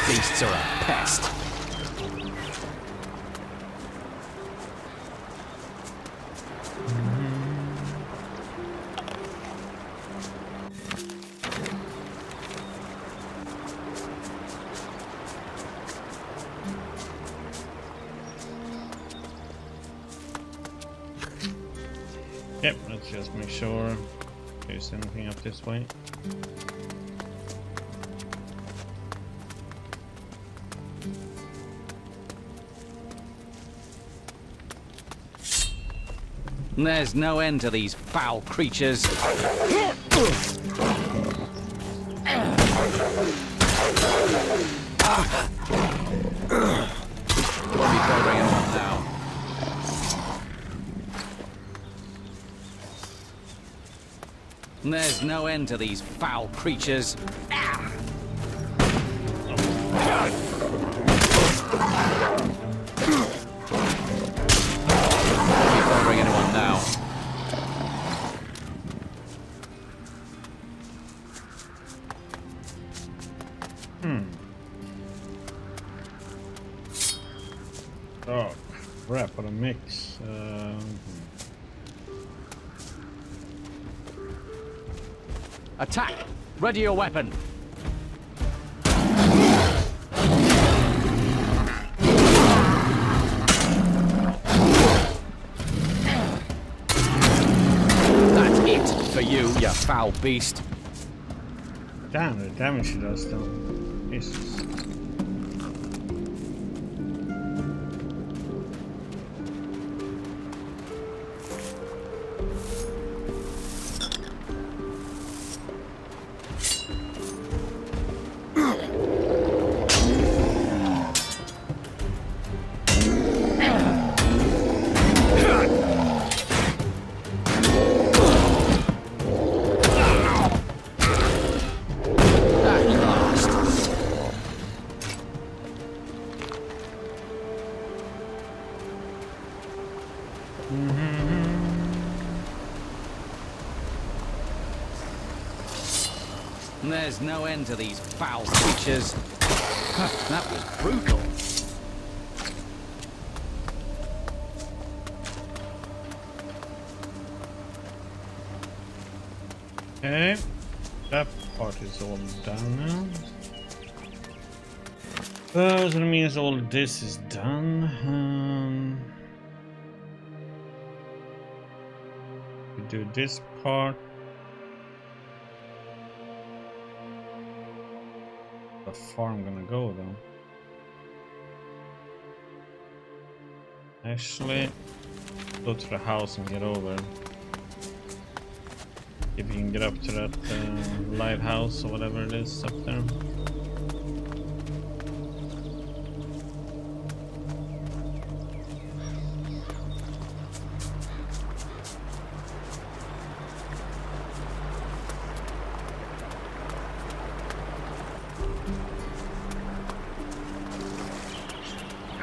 Beasts are a pest. Yep, let's just make sure there's anything up this way. There's no end to these foul creatures. Won't be bothering anyone now. There's no end to these foul creatures. Bothering anyone now. Oh, Crap, what a mix. Attack! Ready your weapon! That's it for you, you foul beast. Damn, the damage she does though. Jesus. There's no end to these foul creatures. That was brutal. Okay, that part is all done now. So that means all this is done. We do this part. How far I'm gonna go though? Actually, go to the house and get over. If you can get up to that lighthouse or whatever it is up there.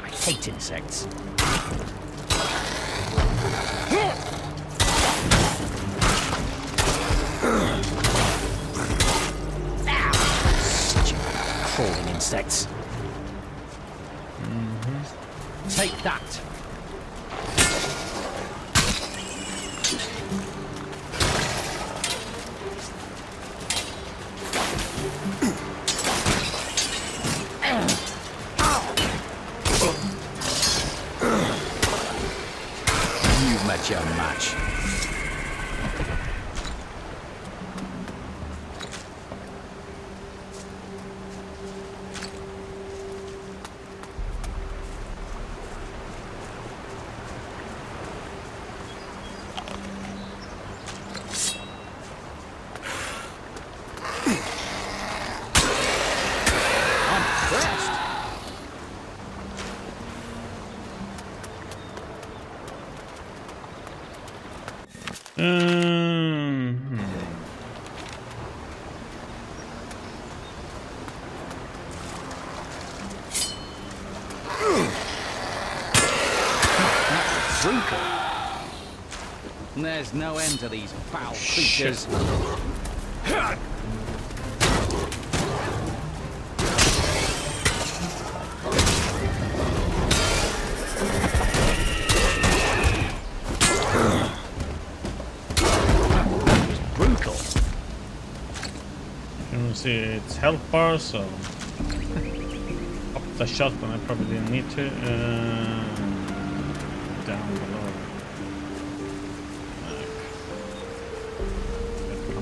I hate insects. Crawling insects. Take that. You've met your match. There's no end to these foul creatures. Brutal. You can see its health bar, so up the shotgun I probably didn't need to. Down below.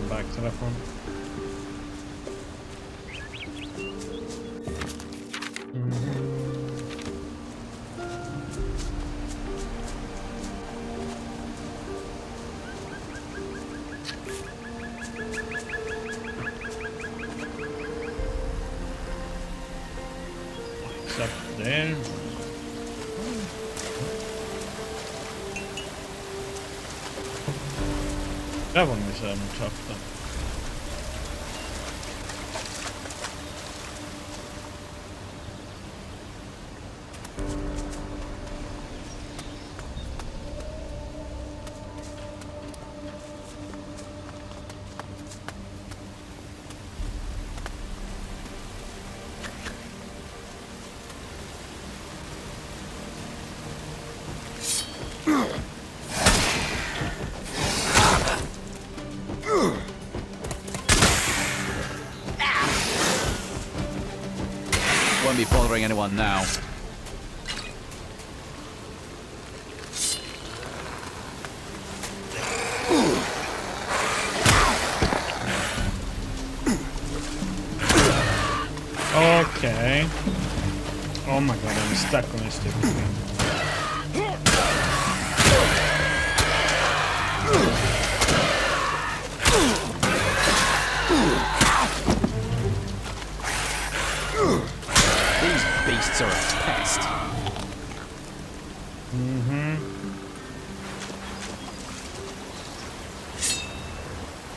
Back to that one. It's up there. That one is tough though. Won't be bothering anyone now. Okay. Oh my god, I'm stuck on this stupid thing. These beasts are a pest.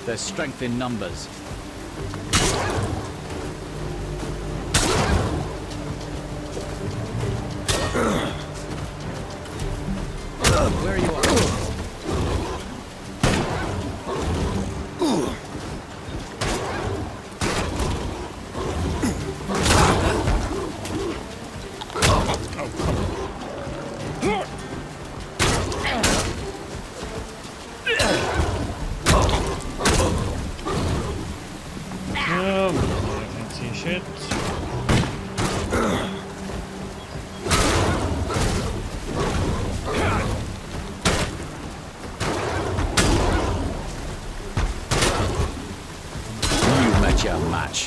There's strength in numbers. Where are you at? Oh, I can't see shit. You met your match.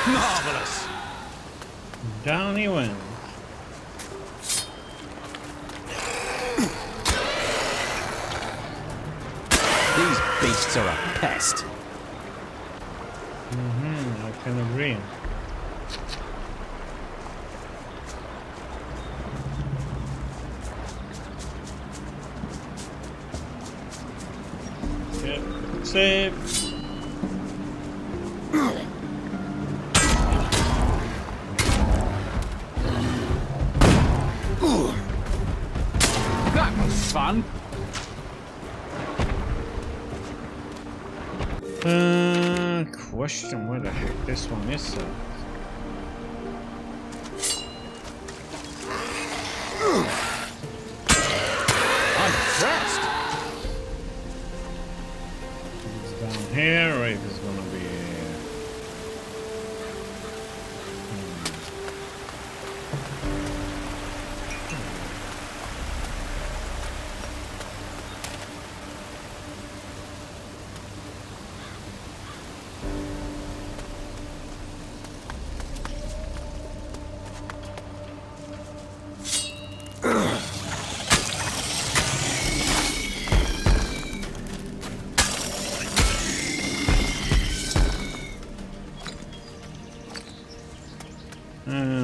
Marvelous. Down he went. These beasts are a pest. I can agree. Yep. Save. That was fun. Question where the heck this one is at. I'm impressed. It's down here, or if it's gonna be.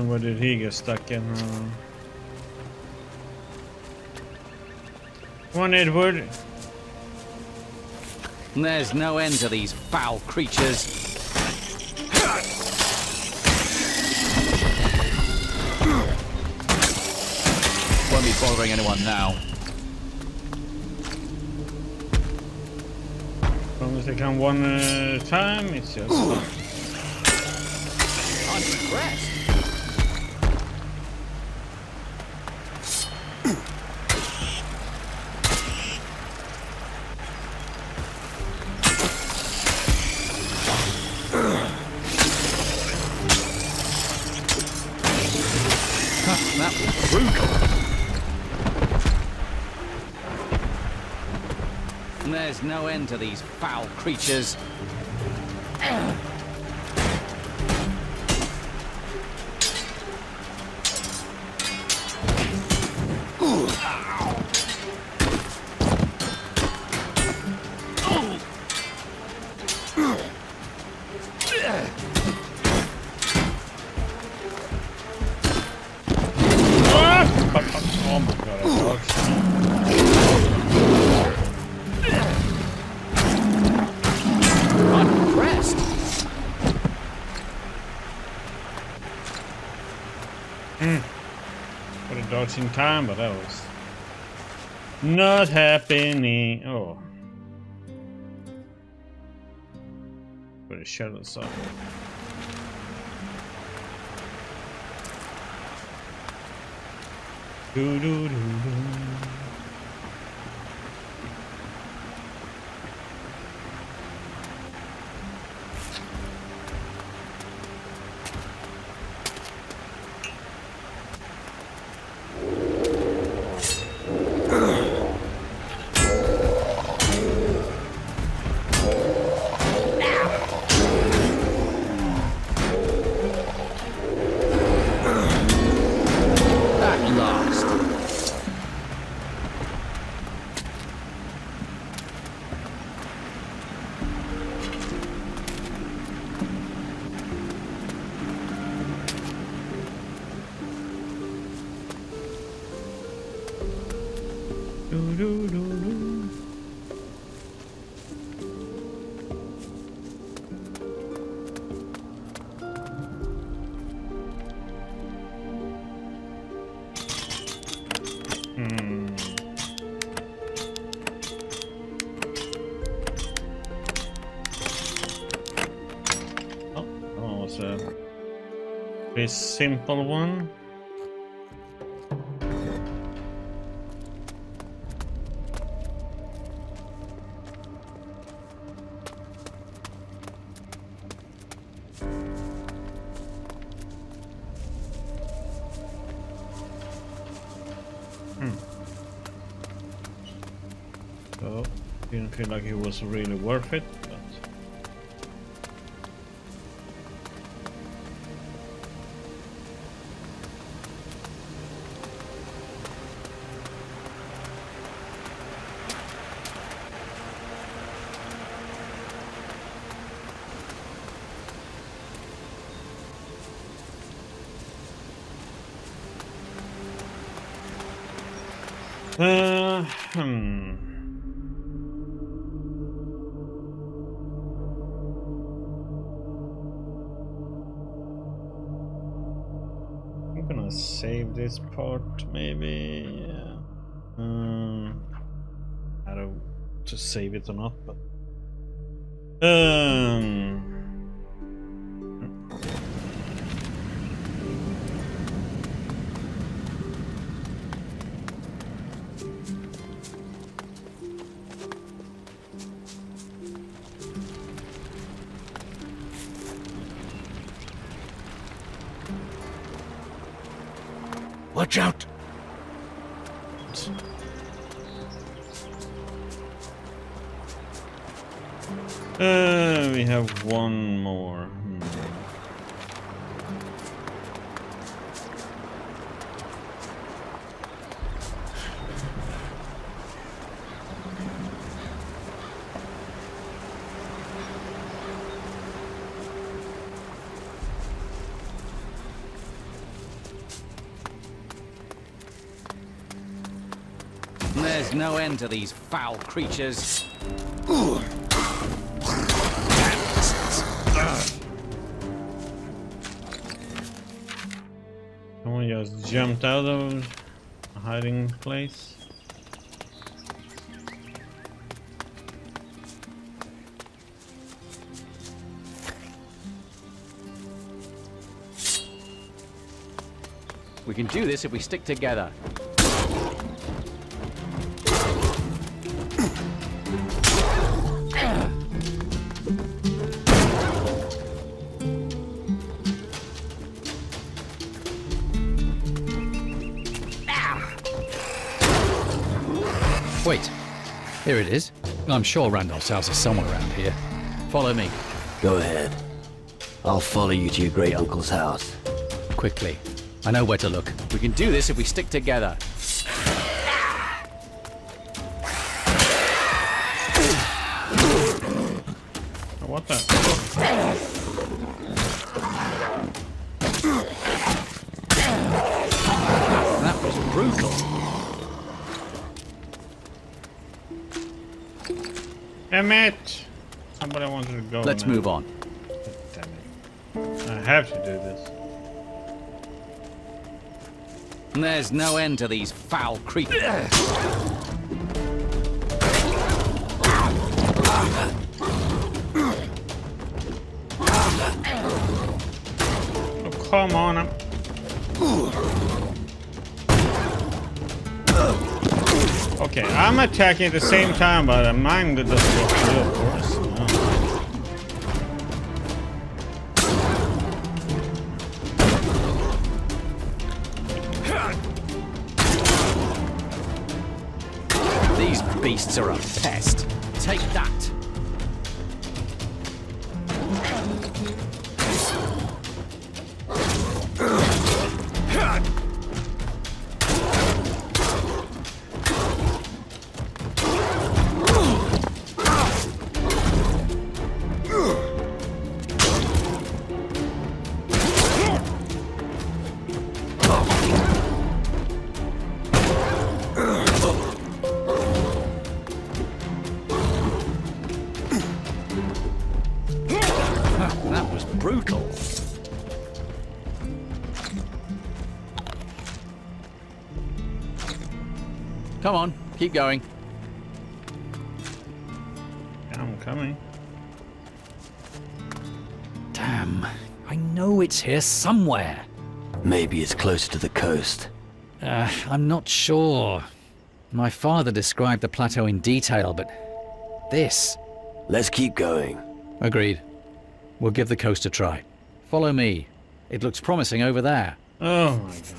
Where did he get stuck in? Come on, Edward. There's no end to these foul creatures. Won't be bothering anyone now. As long as they come one at a time, it's just. I'm impressed. That was brutal. And there's no end to these foul creatures. Oh my god, I dodged. I'm impressed. Would have dodged in time, but that was not happening. Oh, Where the shadows are. Do do do do. A simple one. So, didn't feel like it was really worth it. I'm gonna save this part, maybe. Yeah. I don't know to save it or not, but Watch out! We have one more. There's no end to these foul creatures. Someone just jumped out of a hiding place. We can do this if we stick together. Wait, here it is. I'm sure Randolph's house is somewhere around here. Follow me. Go ahead. I'll follow you to your great uncle's house. Quickly. I know where to look. We can do this if we stick together. What the? That was brutal. Damn it! Somebody wanted to go. Let's now. move on. Damn it. I have to do this. There's no end to these foul creatures. come on. Okay, I'm attacking at the same time, but mine doesn't go through, of course. These beasts are a pest. Take that. That was brutal. Come on, keep going. I'm coming. Damn, I know it's here somewhere. Maybe it's closer to the coast. I'm not sure. My father described the plateau in detail, but this... Let's keep going. Agreed. We'll give the coast a try. Follow me. It looks promising over there. Oh my god.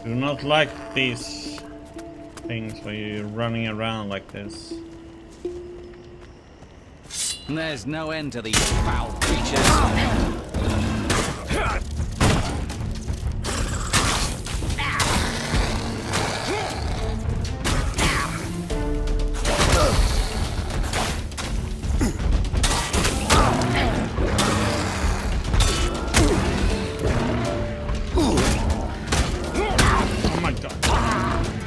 Do not like these things where you're running around like this. There's no end to these foul creatures.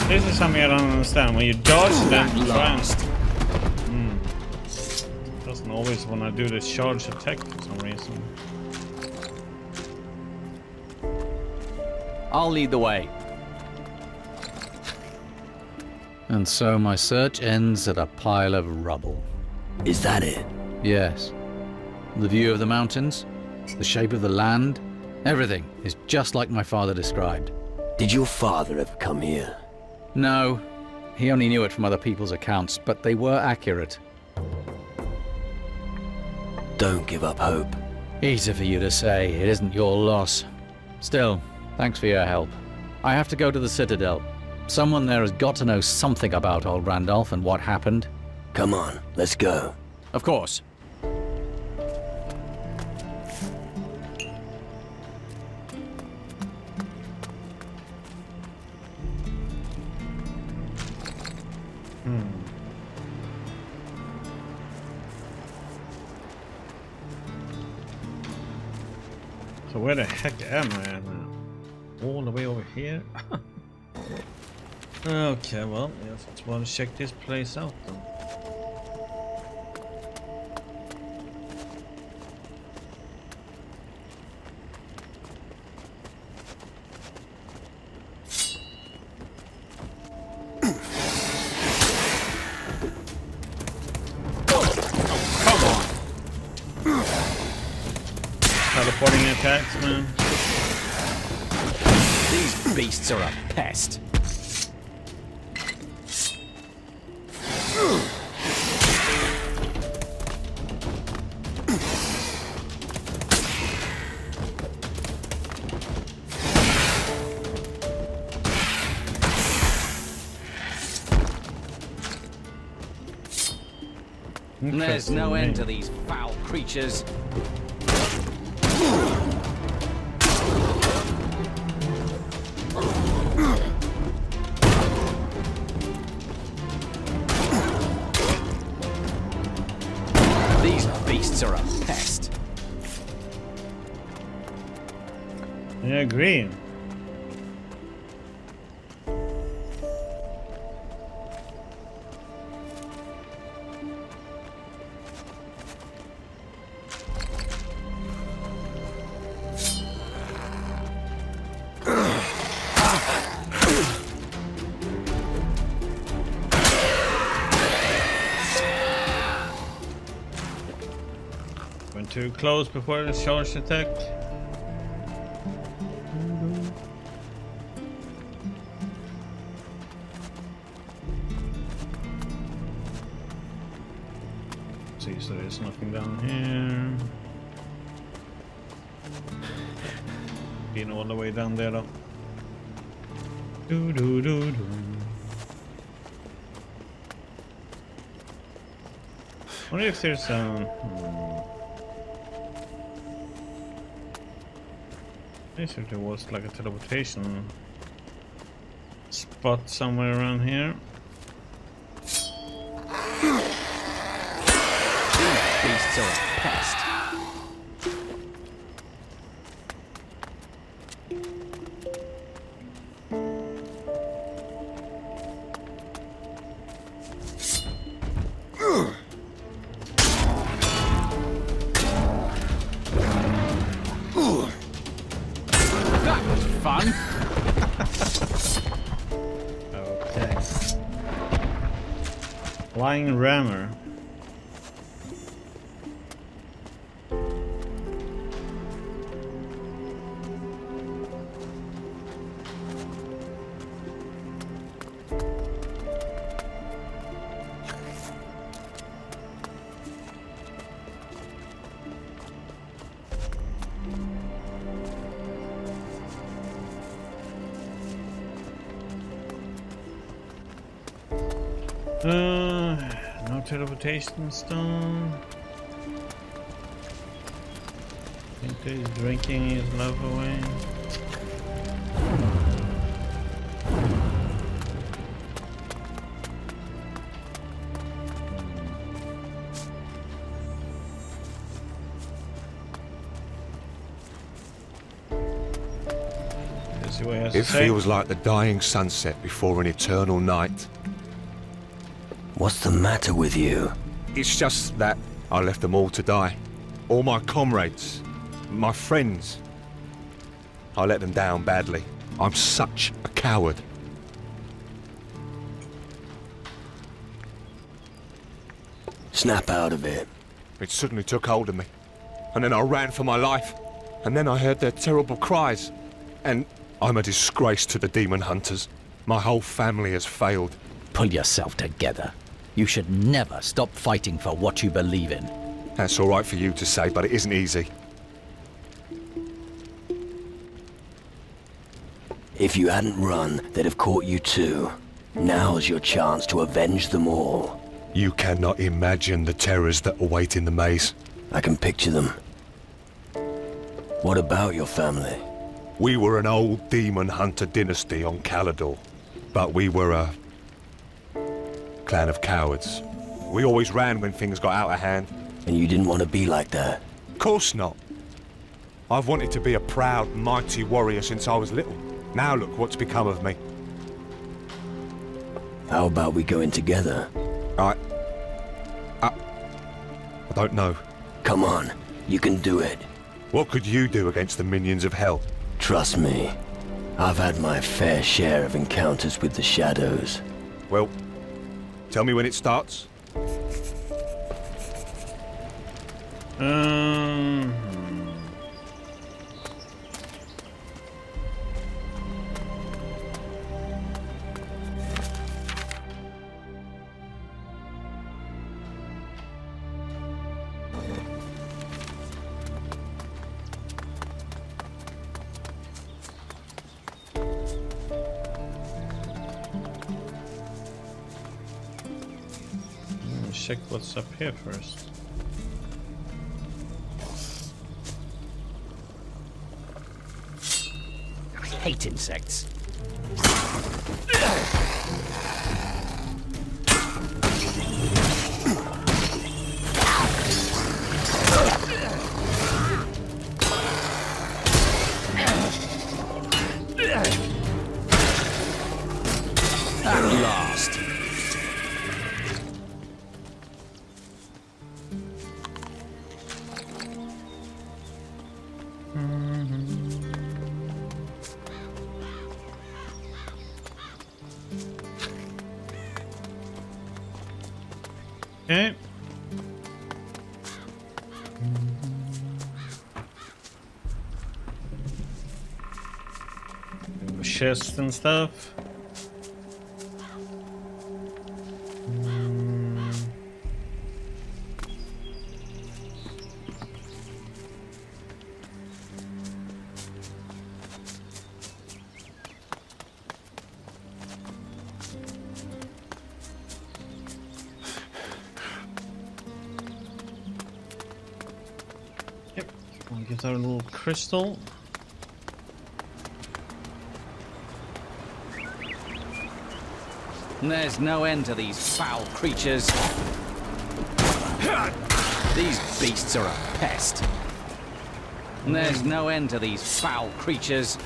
This is something I don't understand. When you dodge them, doesn't always want to do this charge attack for some reason. I'll lead the way. And so my search ends at a pile of rubble. Is that it? Yes. The view of the mountains, the shape of the land, everything is just like my father described. Did your father ever come here? No, he only knew it from other people's accounts, but they were accurate. Don't give up hope. Easy for you to say, it isn't your loss. Still, thanks for your help. I have to go to the Citadel. Someone there has got to know something about old Randolph and what happened. Come on, let's go. Of course. So where the heck am I at now? All the way over here? Okay, well, I just want to check this place out then. Teleporting attacks, man. These beasts are a pest. There's no end to these foul creatures. These beasts are a pest. I agree. too close before the charge attack. See, so there's nothing down here. Been all the way down there though. Wonder if there's if there was like a teleportation spot somewhere around here. These beasts are a pest. Fun. Okay. Flying rammer. No teleportation stone. I think he's drinking his love away. Let's see what he has to It say. feels like the dying sunset before an eternal night. What's the matter with you? It's just that I left them all to die. All my comrades, my friends. I let them down badly. I'm such a coward. Snap out of it. It suddenly took hold of me. And then I ran for my life. And then I heard their terrible cries. And I'm a disgrace to the demon hunters. My whole family has failed. Pull yourself together. You should never stop fighting for what you believe in. That's all right for you to say, but it isn't easy. If you hadn't run, they'd have caught you too. Now's your chance to avenge them all. You cannot imagine the terrors that await in the maze. I can picture them. What about your family? We were an old demon hunter dynasty on Calador, but we were a clan of cowards. We always ran when things got out of hand. And you didn't want to be like that? Of course not. I've wanted to be a proud, mighty warrior since I was little. Now look what's become of me. How about we go in together? I don't know. Come on, you can do it. What could you do against the minions of hell? Trust me, I've had my fair share of encounters with the shadows. Well, tell me when it starts. Check what's up here first. I hate insects. At last. Okay. chests and stuff. We'll get our little crystal. There's no end to these foul creatures. These beasts are a pest. There's no end to these foul creatures.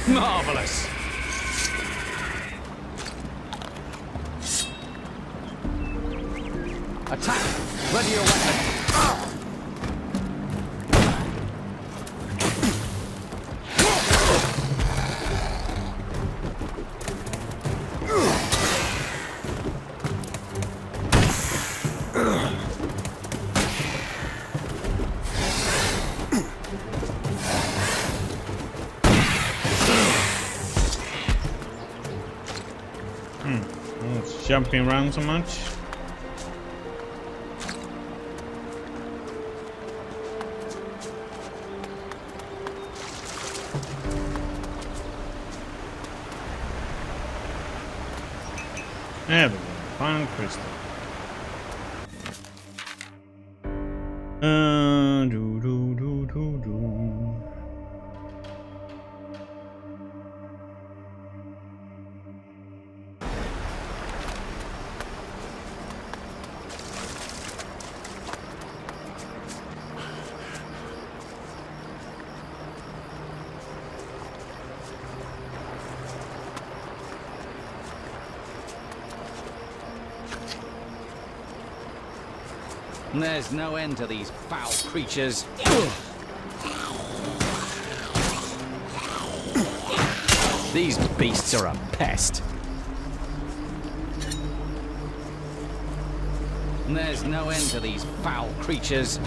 Marvelous. Attack! Ready your weapon! It's jumping around so much. There we go. Final crystal. Do do do do do. There's no end to these foul creatures. These beasts are a pest. There's no end to these foul creatures.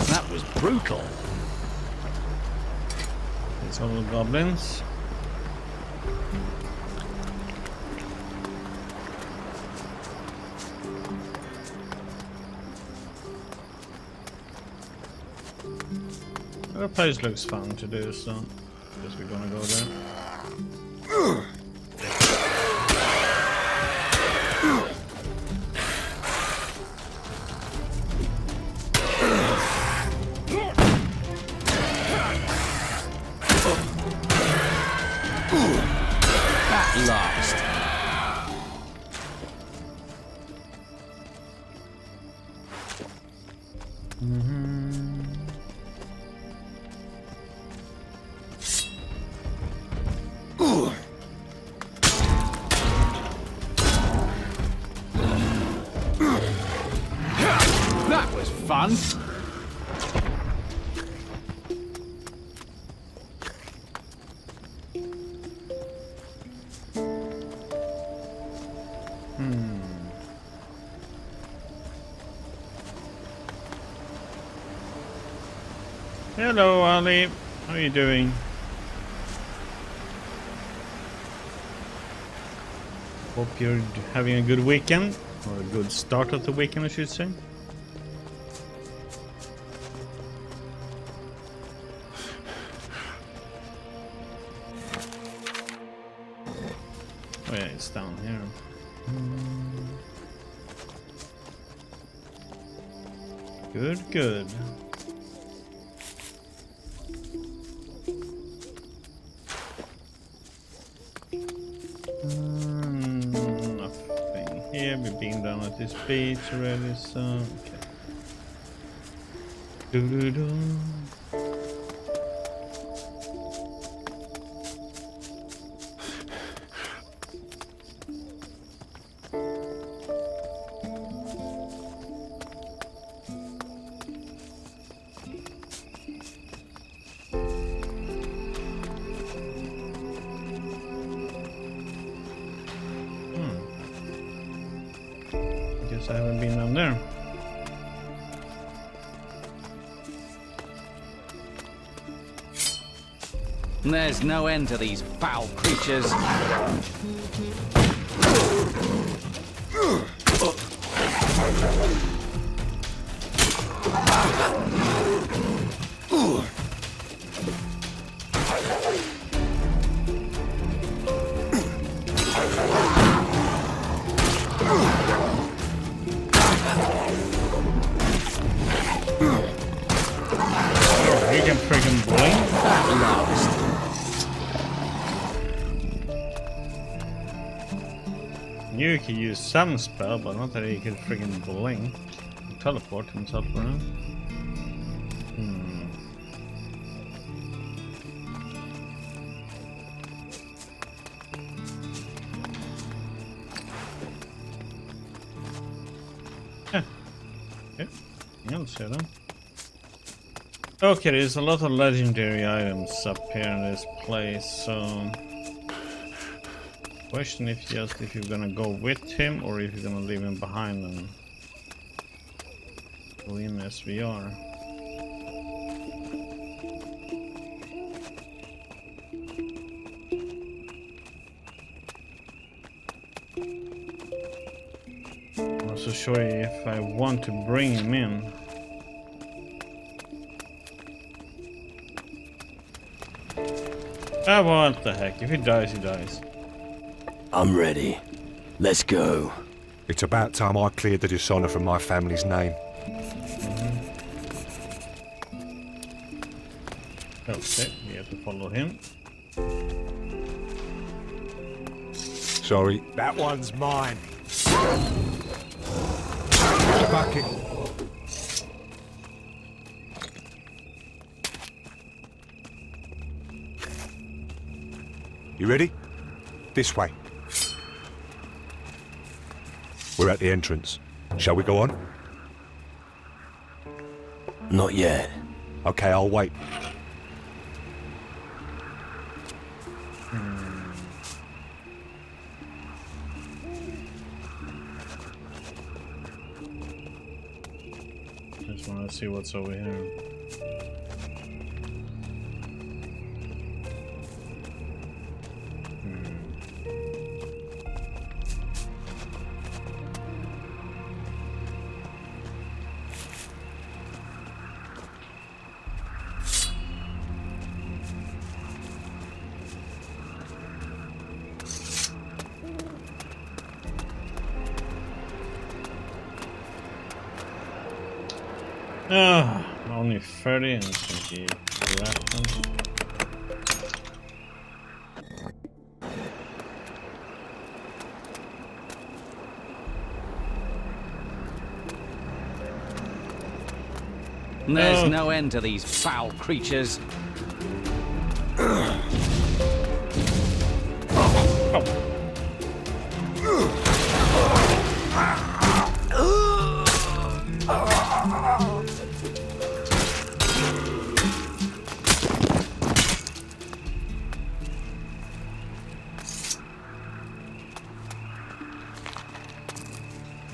That was brutal. It's all the goblins. The place looks fun to do, so I guess we're gonna go there. At last. That was fun. Hello, Ali. How are you doing? Hope you're having a good weekend, or a good start of the weekend, I should say. Oh yeah, it's down here. Good, good. Nothing here. We've been down at this beach already, so okay. Do. I haven't been down there. There's no end to these foul creatures. You can freaking blink. You could use some spell, but not that you could freaking blink. Teleport himself around. Yeah. Okay. I'll see them. Okay, there's a lot of legendary items up here in this place, so question if you're gonna go with him or if you're gonna leave him behind and go in as we are. I'm also sure if I want to bring him in. Ah, what the heck? If he dies, he dies. I'm ready. Let's go. It's about time I cleared the dishonor from my family's name. Okay, we have to follow him. Sorry. That one's mine. Bucket. You ready? This way. We're at the entrance. Shall we go on? Not yet. Okay, I'll wait. Just want to see what's over here. Only 30 and some weapons. There's no end to these foul creatures.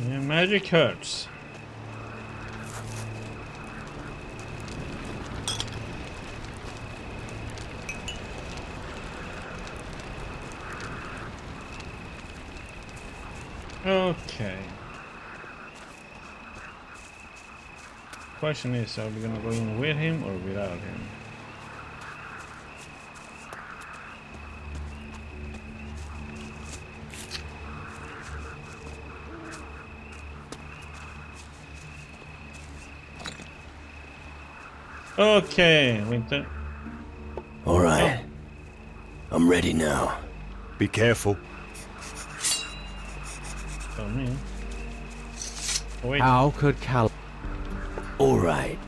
Yeah, magic hurts. Okay. Question is, are we gonna go in with him or without him? Okay, Winter. All right. I'm ready now. Be careful. Tell me. Oh, wait. How could Cal... All right.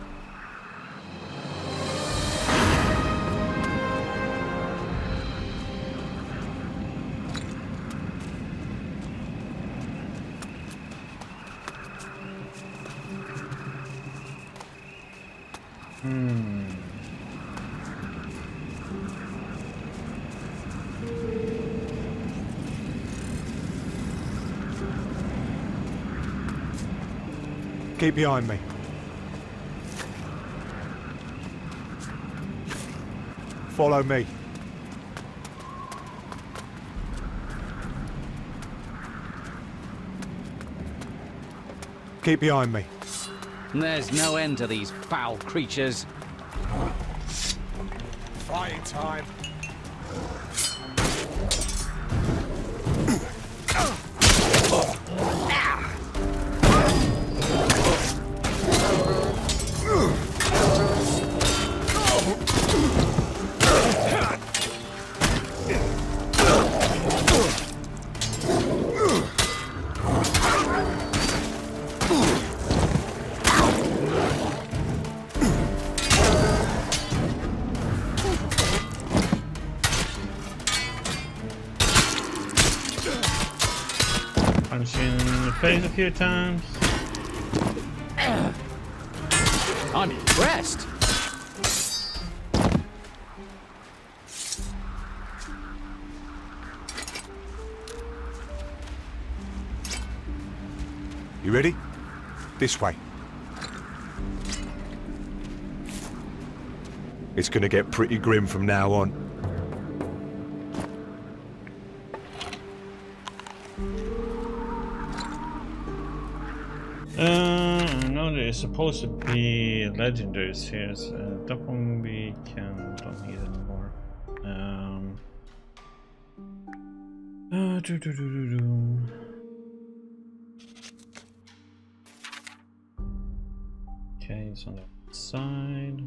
Keep behind me. Follow me. Keep behind me. There's no end to these foul creatures. Fighting time. Punch you in the face a few times. I'm impressed. You ready? This way. It's gonna get pretty grim from now on. I know there's supposed to be legendaries here, so that one we don't need anymore. Okay, it's on the side.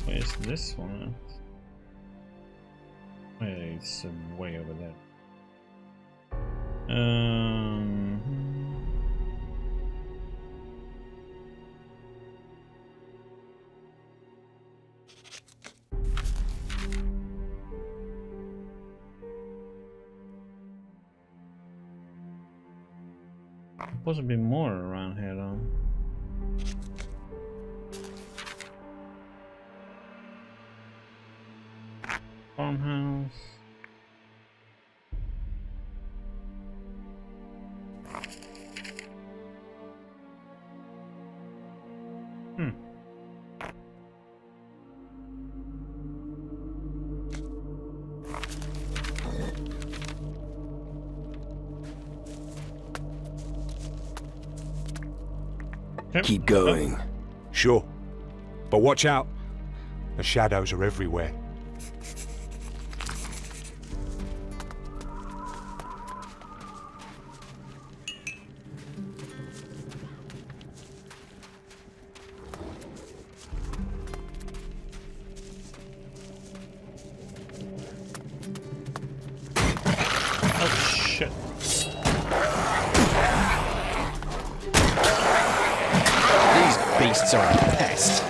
Where's this one at? It's way over there. Supposed to be more around here though. Farmhouse. Keep going. Sure. But watch out. The shadows are everywhere. Oh shit. These beasts are a pest.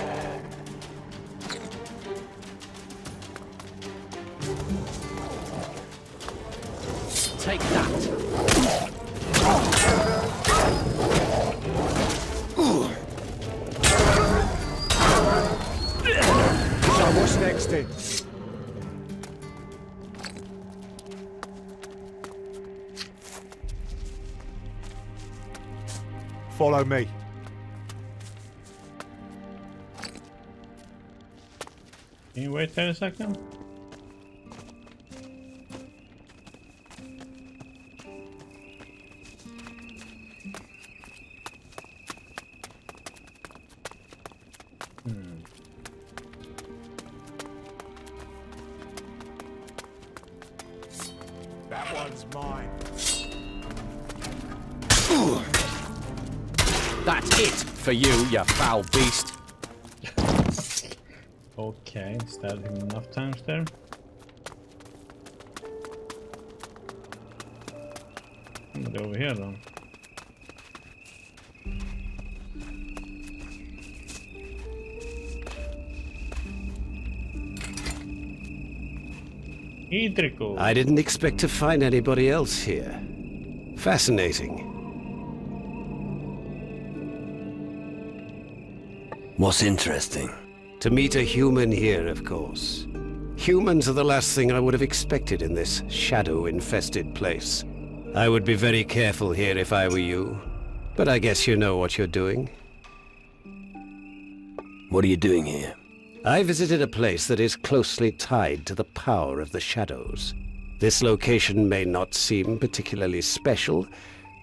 Take that. So what's next then? Follow me. Can you wait there a second? That one's mine. That's it for you, you foul beast. Okay, stabbed him enough times there. Somebody over here though. Idrico. I didn't expect to find anybody else here. Fascinating. What's interesting? To meet a human here, of course. Humans are the last thing I would have expected in this shadow-infested place. I would be very careful here if I were you. But I guess you know what you're doing. What are you doing here? I visited a place that is closely tied to the power of the shadows. This location may not seem particularly special,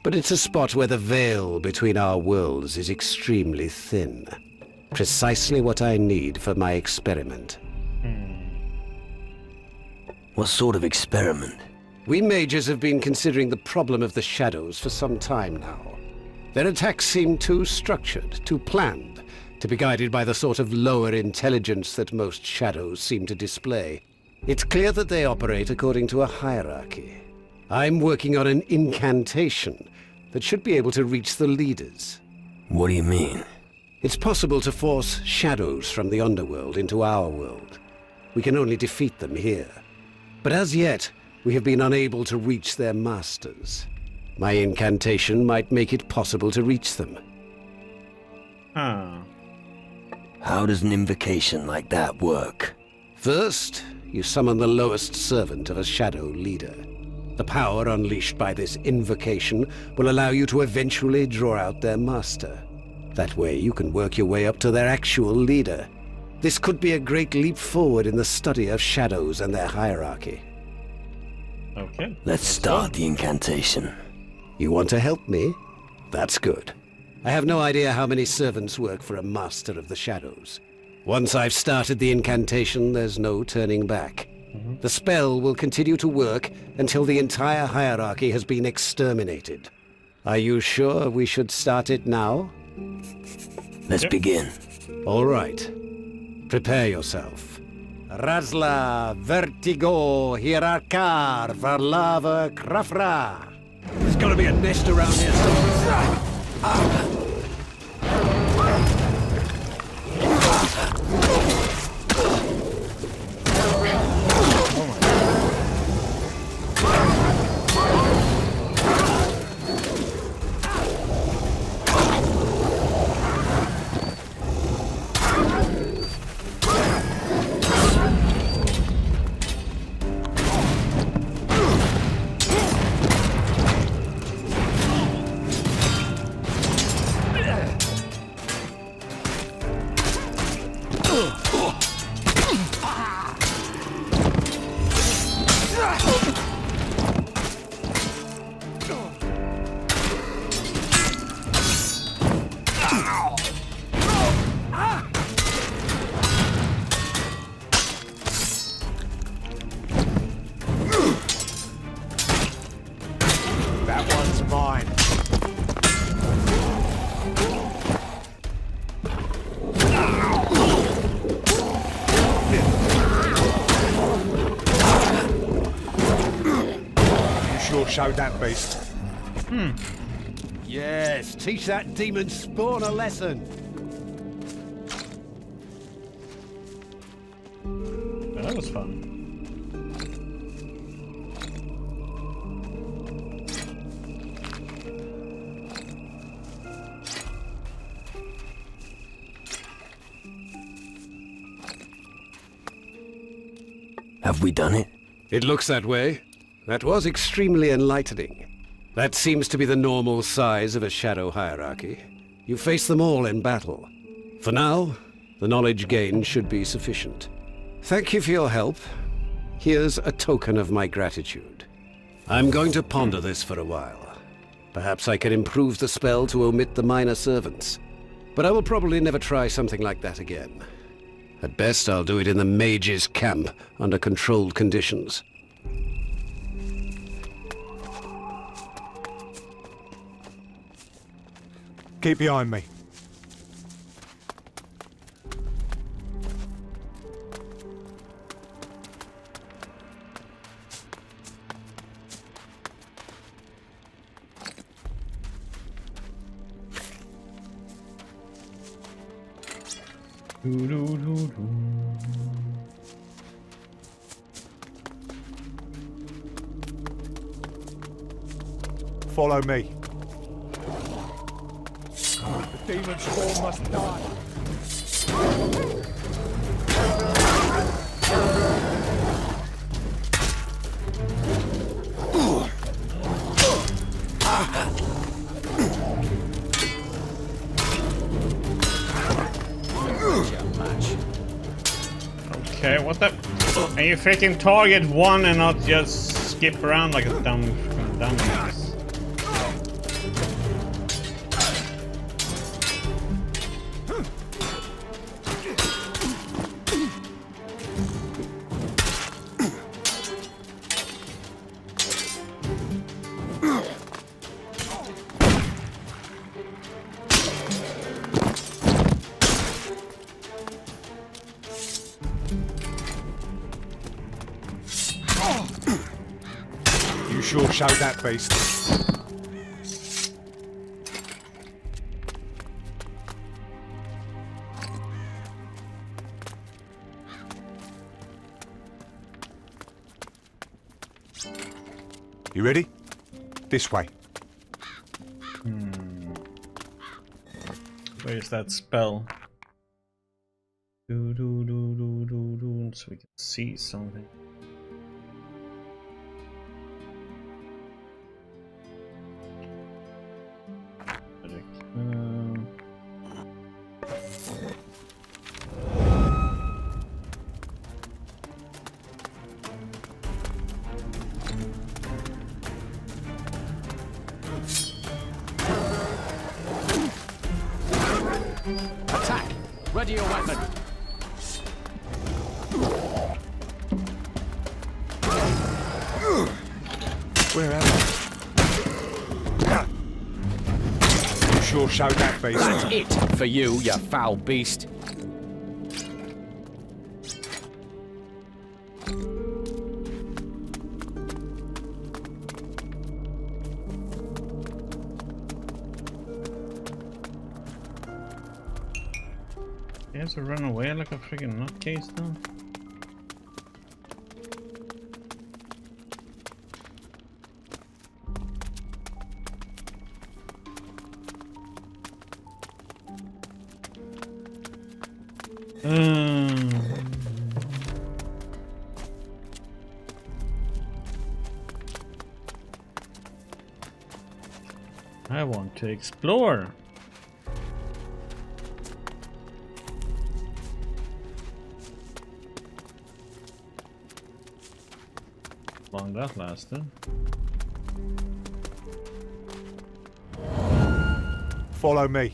but it's a spot where the veil between our worlds is extremely thin. Precisely what I need for my experiment. What sort of experiment? We mages have been considering the problem of the shadows for some time now. Their attacks seem too structured, too planned, to be guided by the sort of lower intelligence that most shadows seem to display. It's clear that they operate according to a hierarchy. I'm working on an incantation that should be able to reach the leaders. What do you mean? It's possible to force shadows from the underworld into our world. We can only defeat them here. But as yet, we have been unable to reach their masters. My incantation might make it possible to reach them. How does an invocation like that work? First, you summon the lowest servant of a shadow leader. The power unleashed by this invocation will allow you to eventually draw out their master. That way you can work your way up to their actual leader. This could be a great leap forward in the study of shadows and their hierarchy. Okay. Let's start the incantation. You want to help me? That's good. I have no idea how many servants work for a master of the shadows. Once I've started the incantation, there's no turning back. The spell will continue to work until the entire hierarchy has been exterminated. Are you sure we should start it now? Let's begin. All right. Prepare yourself. Razla, vertigo, hierarchar, varlava, krafra. There's gotta be a nest around here somewhere. Show that beast. Yes, teach that demon spawn a lesson. That was fun. Have we done it? It looks that way. That was extremely enlightening. That seems to be the normal size of a shadow hierarchy. You face them all in battle. For now, the knowledge gained should be sufficient. Thank you for your help. Here's a token of my gratitude. I'm going to ponder this for a while. Perhaps I can improve the spell to omit the minor servants. But I will probably never try something like that again. At best, I'll do it in the mage's camp, under controlled conditions. Keep behind me. Follow me. The demon spawn must die. Okay, what the? And you freaking target one and not just skip around like a dumb dumbass. You sure showed that beast. You ready? This way. Where's that spell? Do do do do do do, so we can see something. Attack! Ready your weapon! Where am I? You sure showed that beast. That's it for you, you foul beast. He has to run away like a freaking nutcase though. I want to explore. Long that lasted. Follow me.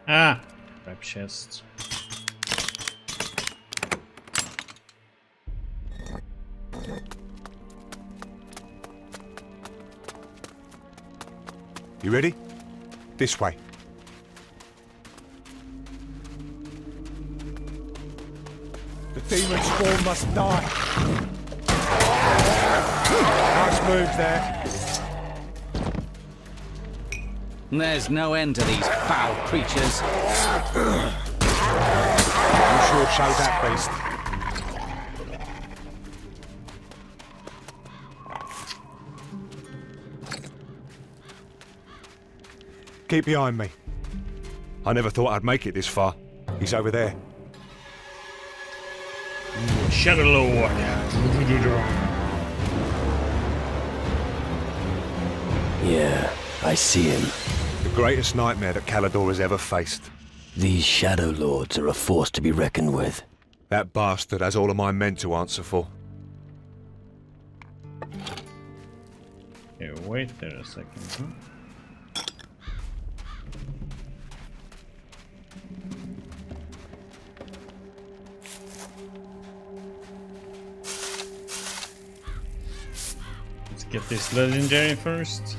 Ah, grab chests. You ready? This way. The demon spawn must die. Nice moves there. There's no end to these foul creatures. You sure showed that beast. Keep behind me. I never thought I'd make it this far. He's over there. Shadow Lord. Yeah, I see him. The greatest nightmare that Calador has ever faced. These Shadow Lords are a force to be reckoned with. That bastard has all of my men to answer for. Okay, wait there a second, huh? Let's get this legendary first.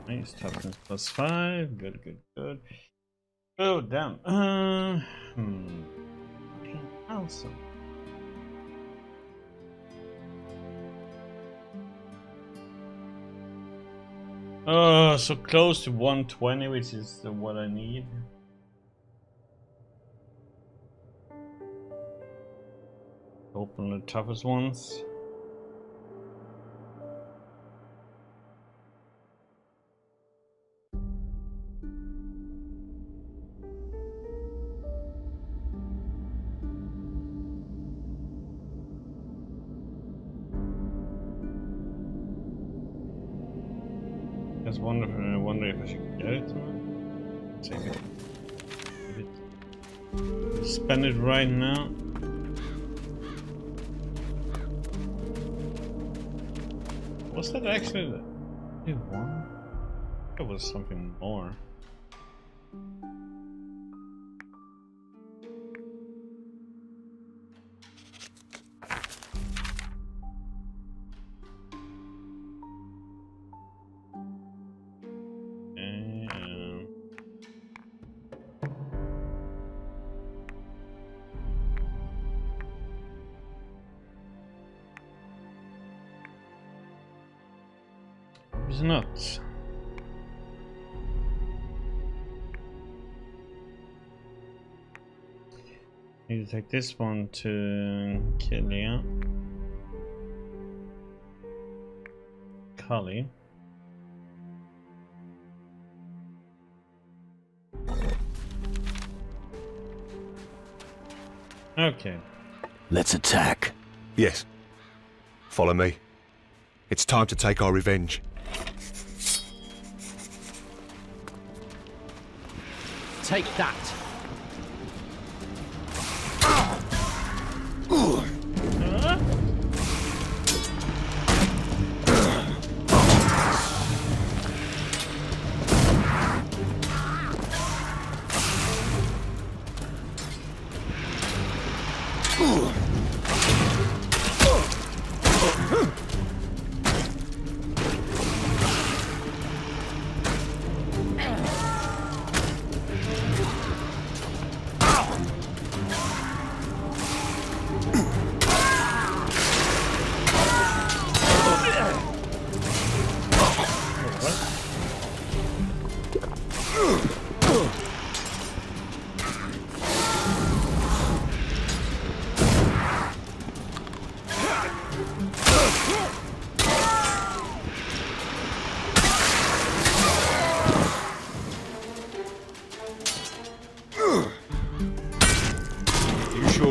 Nice, toughness +5. Good, good, good. Oh, damn. Awesome. Oh, so close to 120, which is what I need. Open the toughest ones. just wonder if I should get it or take it. Spend it right now. Was that actually the new one? It was something more. It's not. Need to take this one to Killia. Kali. Okay. Let's attack. Yes. Follow me. It's time to take our revenge. Take that.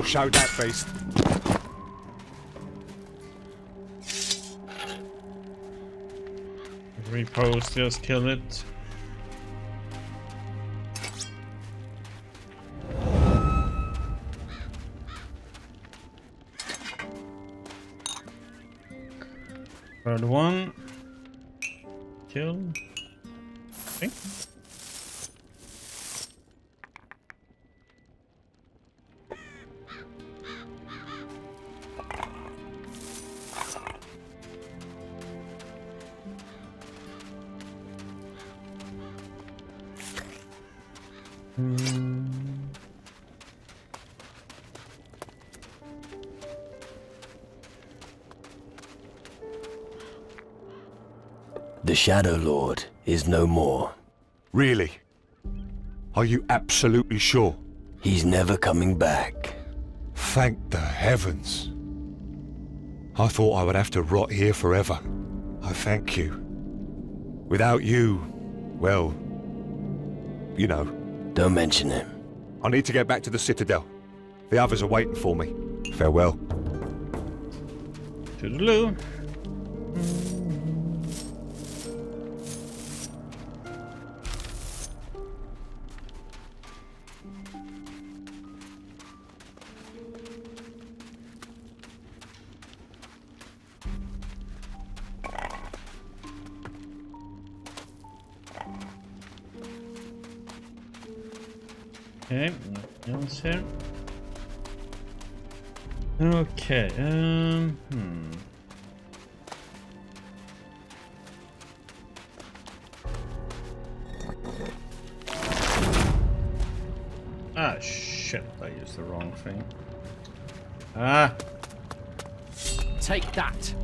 Show that beast. Repost, just kill it. Third one. Kill. Okay. The Shadow Lord is no more. Really? Are you absolutely sure? He's never coming back. Thank the heavens. I thought I would have to rot here forever. I thank you. Without you, well, you know. Don't mention him. I need to get back to the Citadel. The others are waiting for me. Farewell. Toodaloo. Okay, nothing else here. Okay, Ah, shit, I used the wrong thing. Ah! Take that!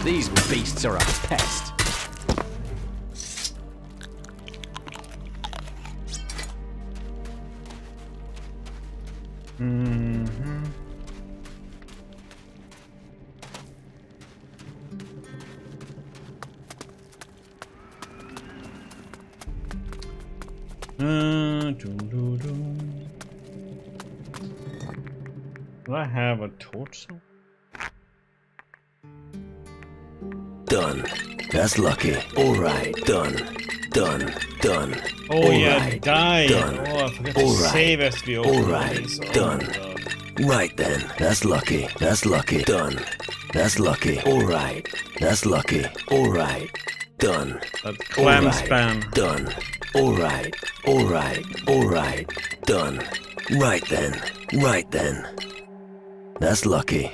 These beasts are a pest. Do I have a torch? Done. That's lucky. All right. Done. Done. Done. Oh All yeah, right. died. Done. Oh, I forgot All to right. save as we open All right. these. Oh, Done. my God. Right then. That's lucky. That's lucky. Done. That's lucky. All right. That's lucky. All right. Done. That clam All right. spam. Done. All right. All right. All right. Done. Right then. Right then. That's lucky.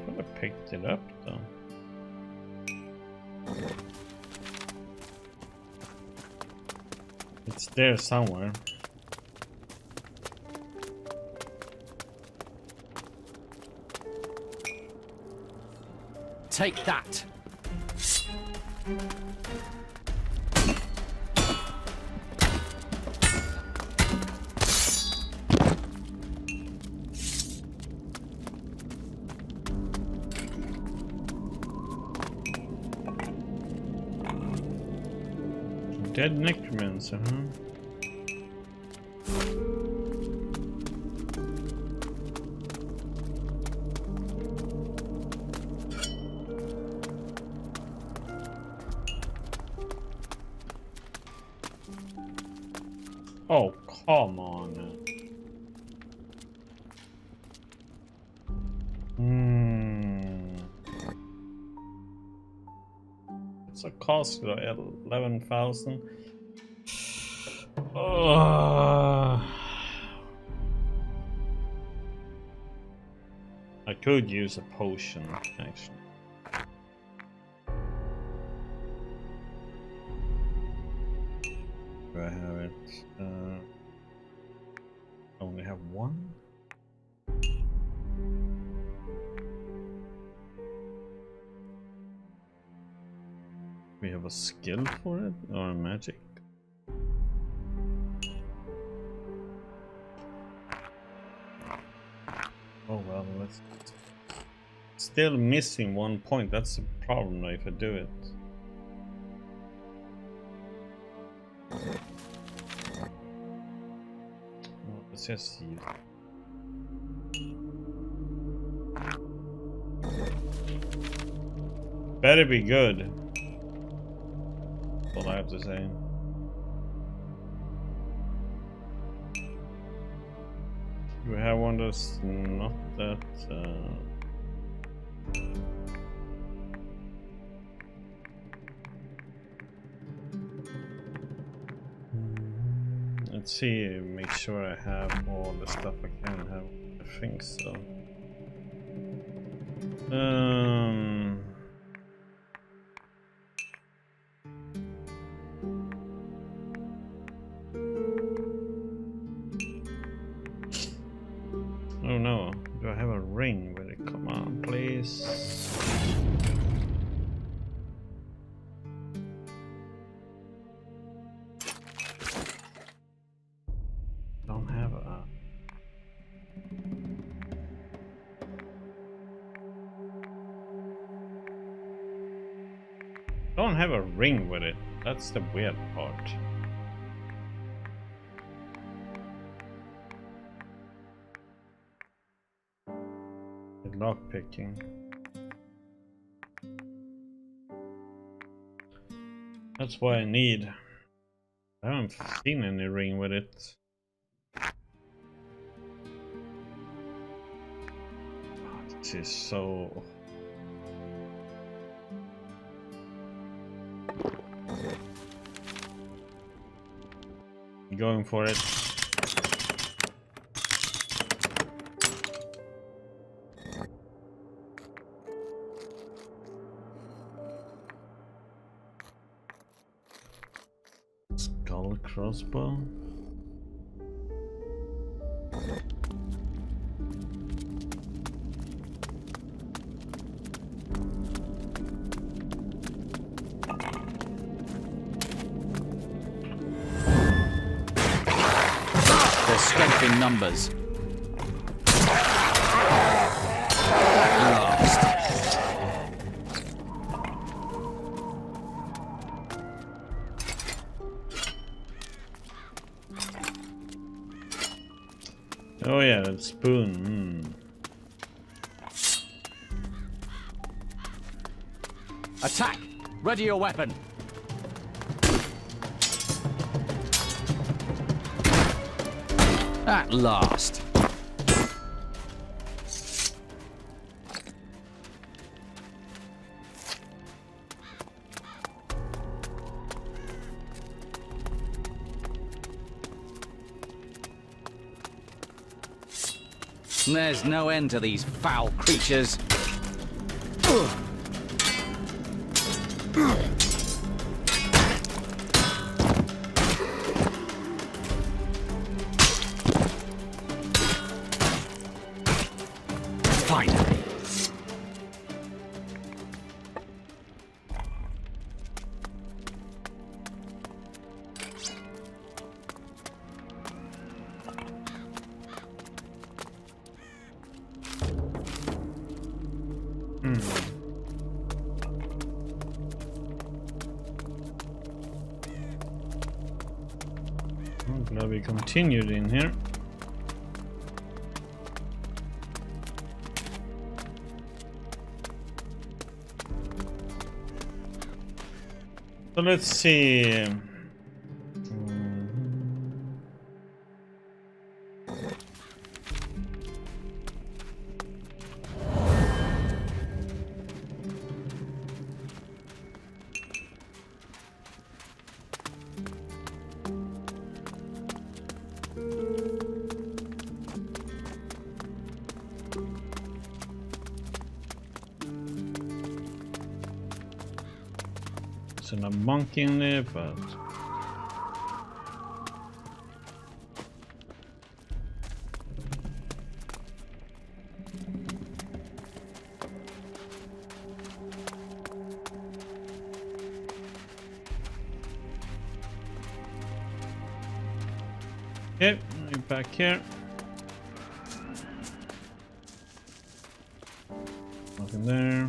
I picked it up though. It's there somewhere. Take that. Dead necromancer, huh? Oh, come on. It's a cost of 11,000. I could use a potion, actually. Do I have it? I only have one? We have a skill for it, or a magic? Oh well, let's... Still missing 1 point, that's the problem though, if I do it. Well, let's just see. Better be good. That's all I have to say. We have one that's not that... Let's see, make sure I have all the stuff I can have. I think so. Oh no, do I have a ring with it? Come on, please. Don't have a... Don't have a ring with it. That's the weird part. Lock picking. That's what I need. I haven't seen any ring with it. Oh, this is so... going for it. Skull crossbow. There's strength in numbers. Oh yeah, that spoon. Attack! Ready your weapon. At last. There's no end to these foul creatures. Finally. I'm glad we continued in here. So let's see. There's a monkey in there, but okay, we're back here. Nothing there.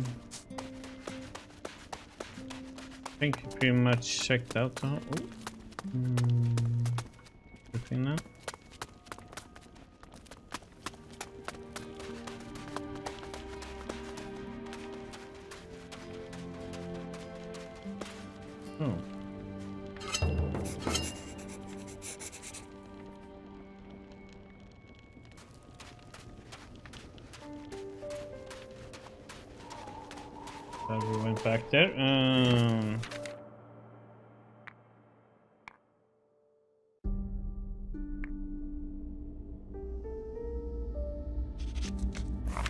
I think you pretty much checked out the everything now. Oh. We went back there.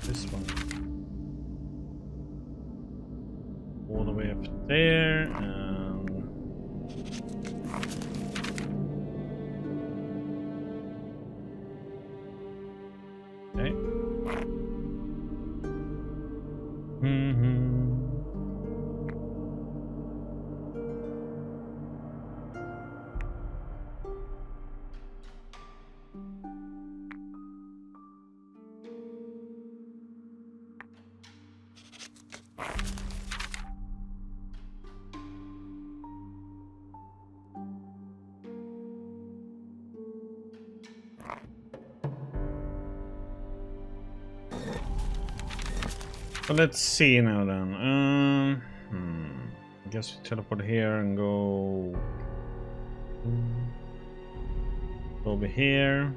This one. All the way up there. Okay. So let's see now then. I guess we teleport here and go over here.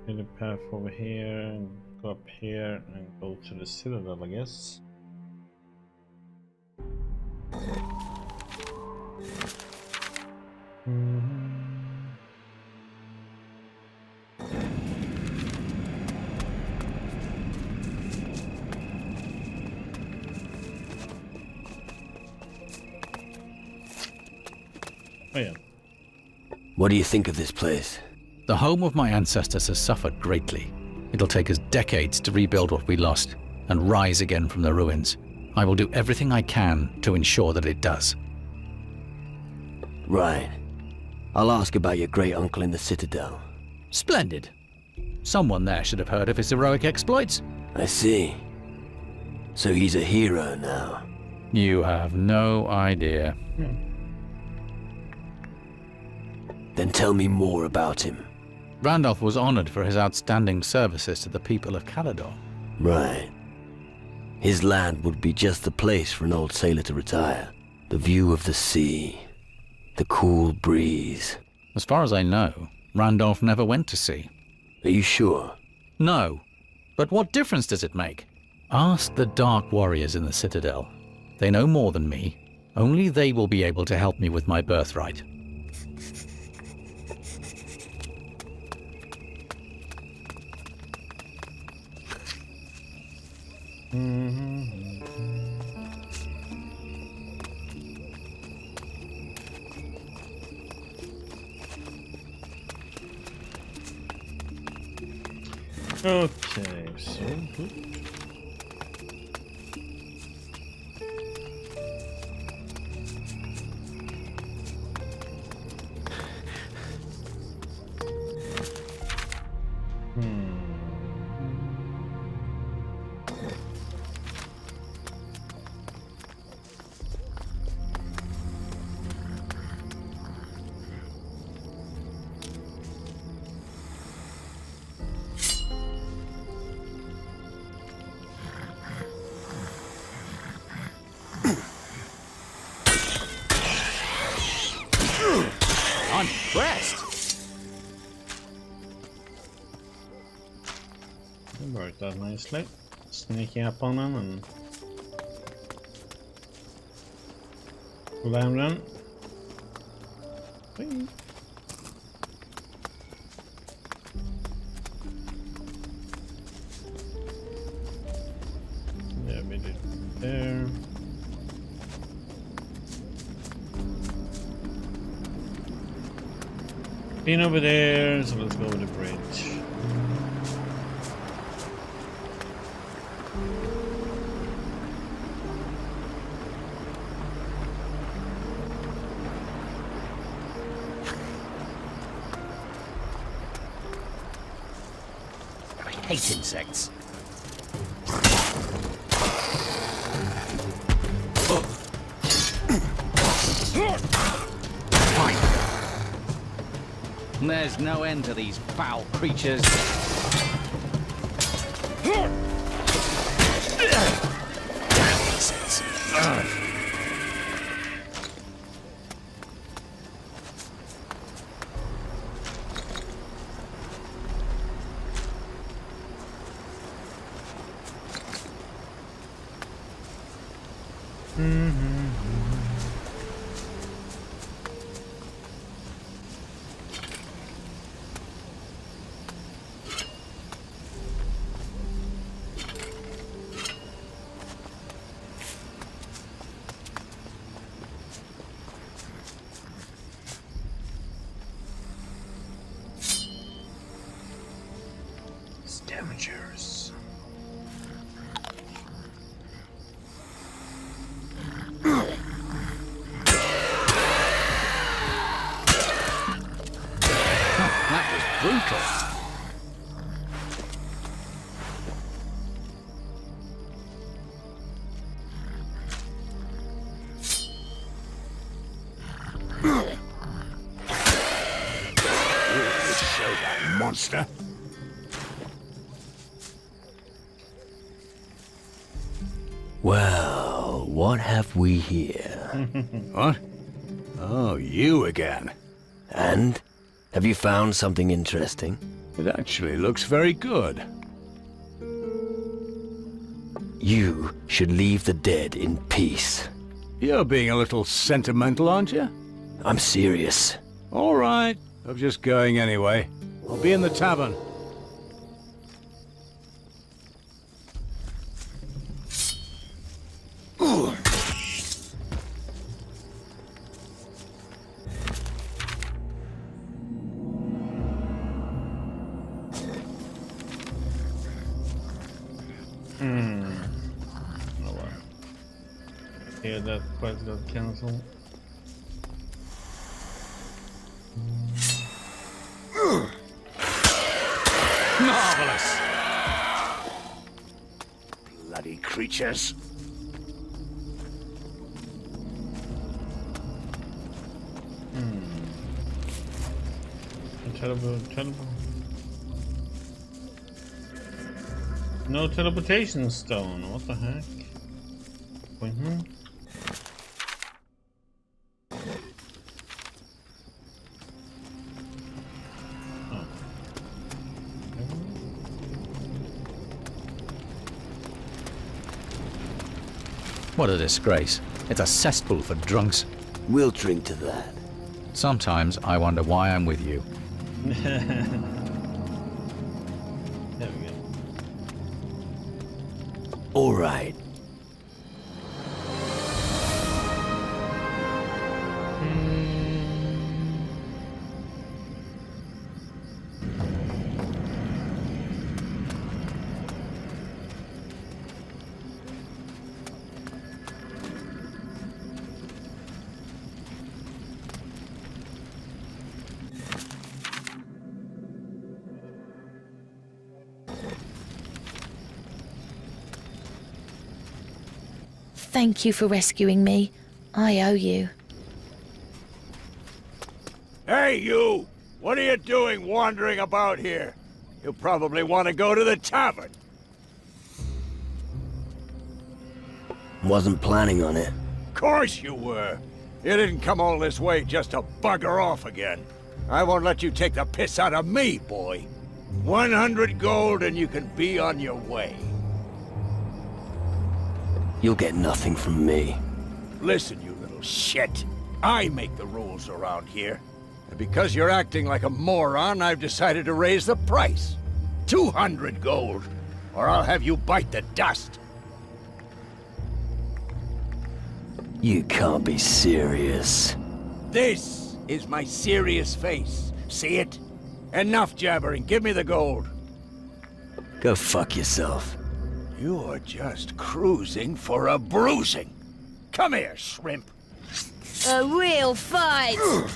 Take the path over here and go up here and go to the citadel, I guess. Oh yeah. What do you think of this place? The home of my ancestors has suffered greatly. It'll take us decades to rebuild what we lost and rise again from the ruins. I will do everything I can to ensure that it does. Right. I'll ask about your great uncle in the Citadel. Splendid. Someone there should have heard of his heroic exploits. I see. So he's a hero now. You have no idea. Then tell me more about him. Randolph was honored for his outstanding services to the people of Calador. Right. His land would be just the place for an old sailor to retire. The view of the sea. The cool breeze. As far as I know, Randolph never went to sea. Are you sure? No. But what difference does it make? Ask the Dark Warriors in the Citadel. They know more than me. Only they will be able to help me with my birthright. Okay, so good. I'm impressed. Worked that nicely. Sneaking up on them and slam them. Bing. Yeah, we did there. Been over there, so let's go over the bridge. I hate insects. There's no end to these foul creatures. Damagers. That was brutal. Show that monster. Well, what have we here? What? Oh, you again. And? Have you found something interesting? It actually looks very good. You should leave the dead in peace. You're being a little sentimental, aren't you? I'm serious. All right. I'm just going anyway. I'll be in the tavern. here that quest got cancelled. Marvelous! Bloody creatures. Terrible. No teleportation stone. What the heck? Appointment? Oh. What a disgrace. It's a cesspool for drunks. We'll drink to that. Sometimes I wonder why I'm with you. There we go. All right. Thank you for rescuing me. I owe you. Hey, you! What are you doing wandering about here? You probably want to go to the tavern. Wasn't planning on it. Of course you were. You didn't come all this way just to bugger off again. I won't let you take the piss out of me, boy. 100 gold and you can be on your way. You'll get nothing from me. Listen, you little shit. I make the rules around here. And because you're acting like a moron, I've decided to raise the price. 200 gold, or I'll have you bite the dust. You can't be serious. This is my serious face. See it? Enough jabbering. Give me the gold. Go fuck yourself. You're just cruising for a bruising. Come here, shrimp. A real fight! Oh,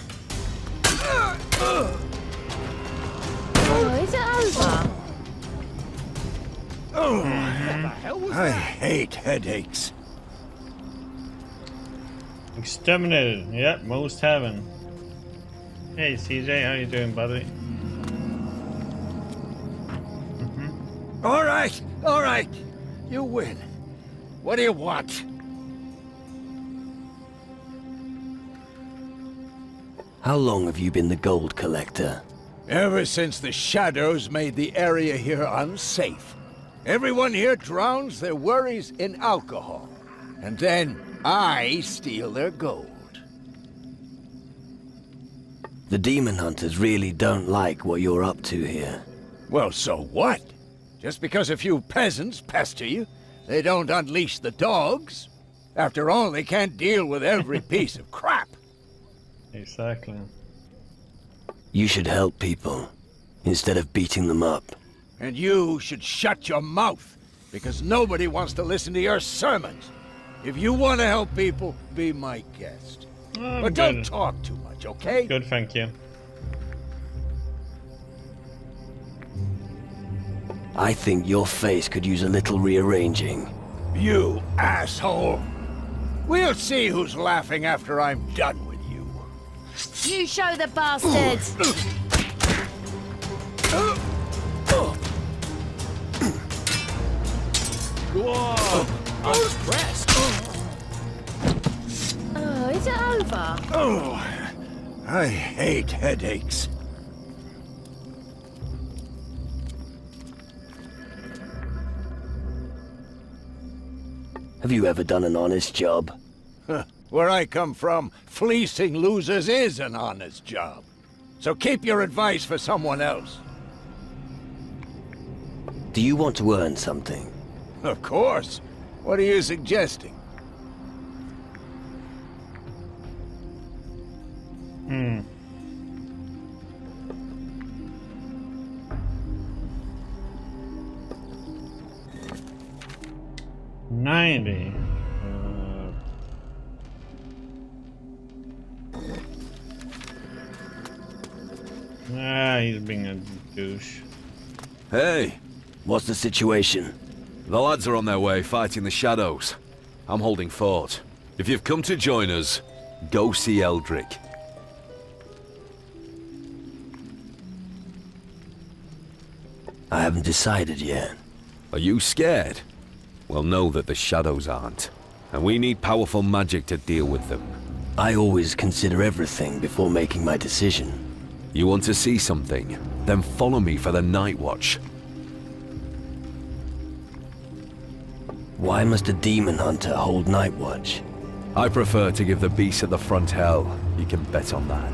is it over? Oh, I hate headaches. Exterminated. Yep, most haven't. Hey CJ, how you doing, buddy? All right. You win. What do you want? How long have you been the gold collector? Ever since the shadows made the area here unsafe. Everyone here drowns their worries in alcohol. And then I steal their gold. The demon hunters really don't like what you're up to here. Well, so what? Just because a few peasants pester you, they don't unleash the dogs. After all, they can't deal with every piece of crap. Exactly. You should help people, instead of beating them up. And you should shut your mouth, because nobody wants to listen to your sermons. If you want to help people, be my guest. But don't talk too much, okay? Good, thank you. I think your face could use a little rearranging. You asshole! We'll see who's laughing after I'm done with you. You show the bastards! Whoa! I'm impressed. Oh, is it over? Oh, I hate headaches. Have you ever done an honest job? Where I come from, fleecing losers is an honest job. So keep your advice for someone else. Do you want to earn something? Of course. What are you suggesting? Hmm. $90. Ah, he's being a douche. Hey, what's the situation? The lads are on their way, fighting the shadows. I'm holding fort. If you've come to join us, go see Eldrick. I haven't decided yet. Are you scared? Well, know that the shadows aren't. And we need powerful magic to deal with them. I always consider everything before making my decision. You want to see something? Then follow me for the night watch. Why must a demon hunter hold night watch? I prefer to give the beast at the front hell. You can bet on that.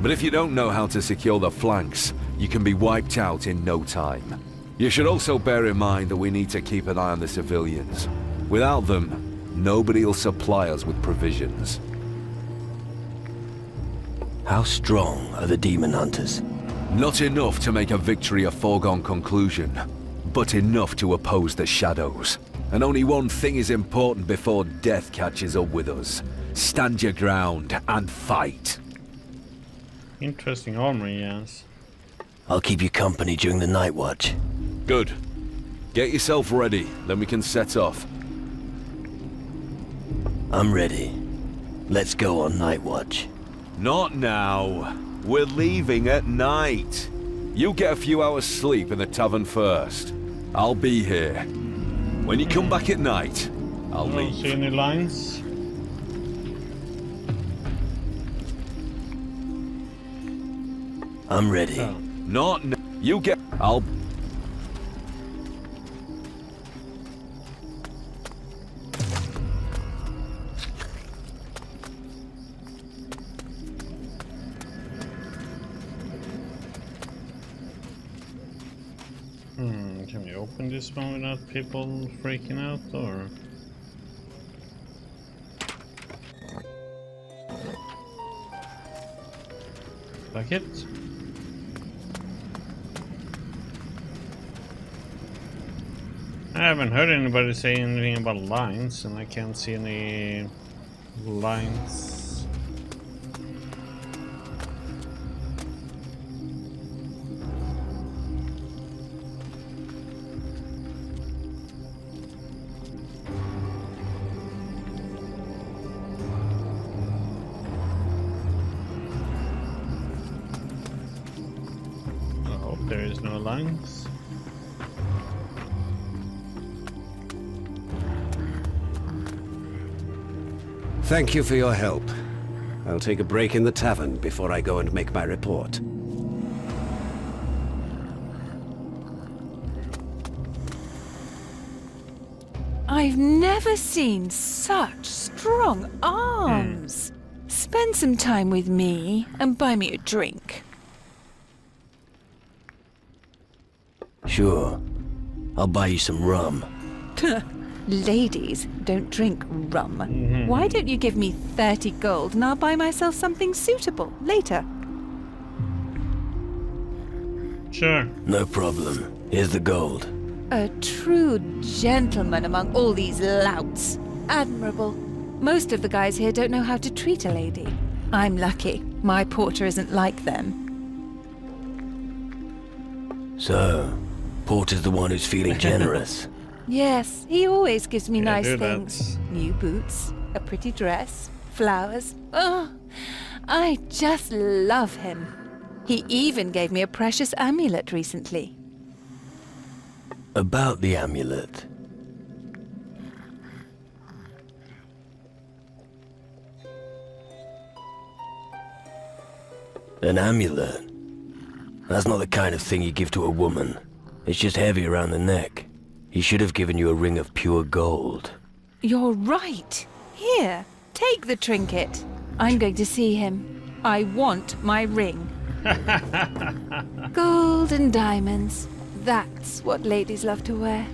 But if you don't know how to secure the flanks, you can be wiped out in no time. You should also bear in mind that we need to keep an eye on the civilians. Without them, nobody will supply us with provisions. How strong are the demon hunters? Not enough to make a victory a foregone conclusion, but enough to oppose the shadows. And only one thing is important before death catches up with us. Stand your ground and fight. Interesting armor, yes. I'll keep you company during the night watch. Good. Get yourself ready, then we can set off. I'm ready. Let's go on night watch. Not now. We're leaving at night. You get a few hours sleep in the tavern first. I'll be here. When you come back at night, I'll I don't leave. see any lines. I'm ready. Oh. Not you get. I'll. Can we open this one without people freaking out, or? Like it? I haven't heard anybody say anything about lines, and I can't see any lines. I hope there is no lines. Thank you for your help. I'll take a break in the tavern before I go and make my report. I've never seen such strong arms. Spend some time with me and buy me a drink. Sure. I'll buy you some rum. Ladies don't drink rum. Why don't you give me 30 gold and I'll buy myself something suitable later? Sure. No problem. Here's the gold. A true gentleman among all these louts. Admirable. Most of the guys here don't know how to treat a lady. I'm lucky. My porter isn't like them. So, Porter's the one who's feeling generous. Yes, he always gives me nice do that. things. New boots, a pretty dress, flowers. Oh, I just love him. He even gave me a precious amulet recently. About the amulet. An amulet? That's not the kind of thing you give to a woman. It's just heavy around the neck. He should have given you a ring of pure gold. You're right. Here, take the trinket. I'm going to see him. I want my ring. Gold and diamonds. That's what ladies love to wear.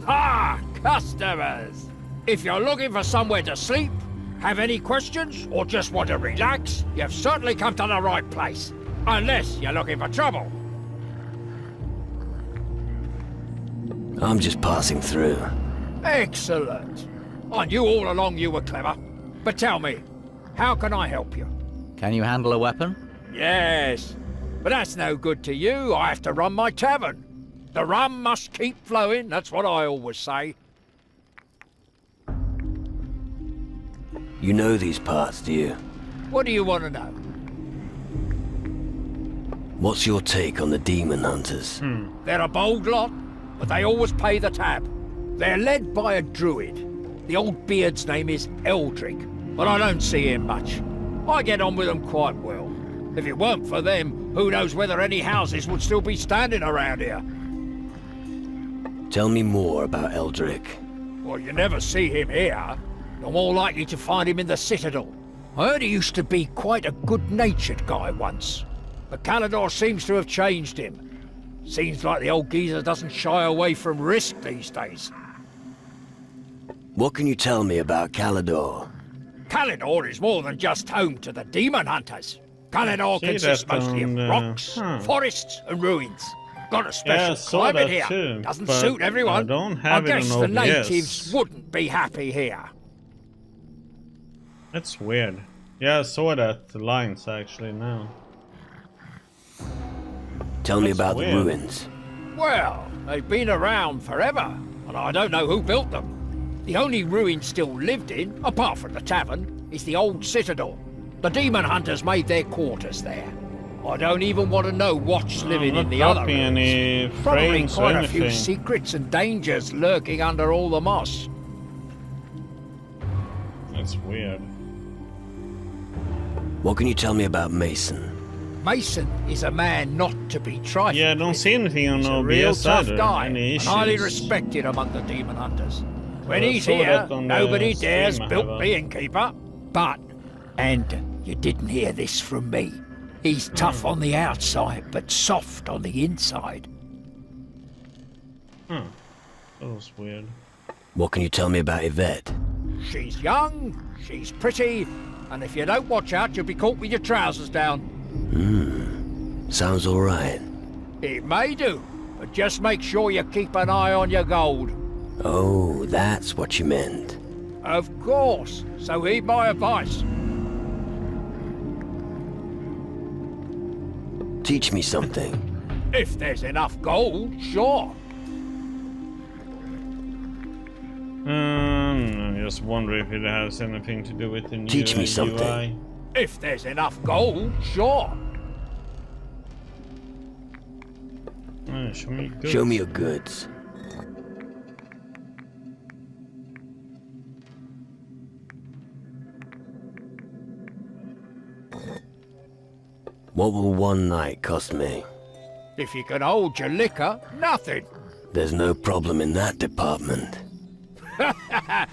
Ah, customers! If you're looking for somewhere to sleep, have any questions, or just want to relax, you've certainly come to the right place. Unless you're looking for trouble. I'm just passing through. Excellent. I knew all along you were clever. But tell me, how can I help you? Can you handle a weapon? Yes, but that's no good to you. I have to run my tavern. The rum must keep flowing, that's what I always say. You know these parts, do you? What do you want to know? What's your take on the demon hunters? They're a bold lot, but they always pay the tab. They're led by a druid. The old beard's name is Eldric, but I don't see him much. I get on with them quite well. If it weren't for them, who knows whether any houses would still be standing around here. Tell me more about Eldric. Well, you never see him here. You're more likely to find him in the Citadel. I heard he used to be quite a good-natured guy once. But Calador seems to have changed him. Seems like the old geezer doesn't shy away from risk these days. What can you tell me about Calador? Calador is more than just home to the demon hunters. Calador consists mostly of rocks, forests and ruins. Got a special climate here. Too, doesn't suit everyone. I don't have I guess it on the OBS. natives wouldn't be happy here. That's weird. Yeah, I saw that the lines actually now. Tell me about weird. the ruins. Well, they've been around forever, and I don't know who built them. The only ruin still lived in, apart from the tavern, is the old Citadel. The demon hunters made their quarters there. I don't even want to know what's living in the other rooms. Any Probably frames quite or a few anything. secrets and dangers lurking under all the moss. That's weird. What can you tell me about Mason? Mason is a man not to be trifled Yeah, I don't see anything on He's a OBS real tough either. guy, Any and issues? highly respected among the demon hunters. When I he's saw here, that on the nobody stream dares I bilk have the innkeeper. But, and you didn't hear this from me, he's tough on the outside, but soft on the inside. That was weird. What can you tell me about Yvette? She's young, she's pretty, and if you don't watch out, you'll be caught with your trousers down. Sounds alright. It may do, but just make sure you keep an eye on your gold. Oh, that's what you meant. Of course, so heed my advice. Teach me something. If there's enough gold, sure. I just wonder if it has anything to do with the new Teach me something. UI. If there's enough gold, sure. Show me goods. Show me your goods. What will one night cost me? If you can hold your liquor, nothing. There's no problem in that department.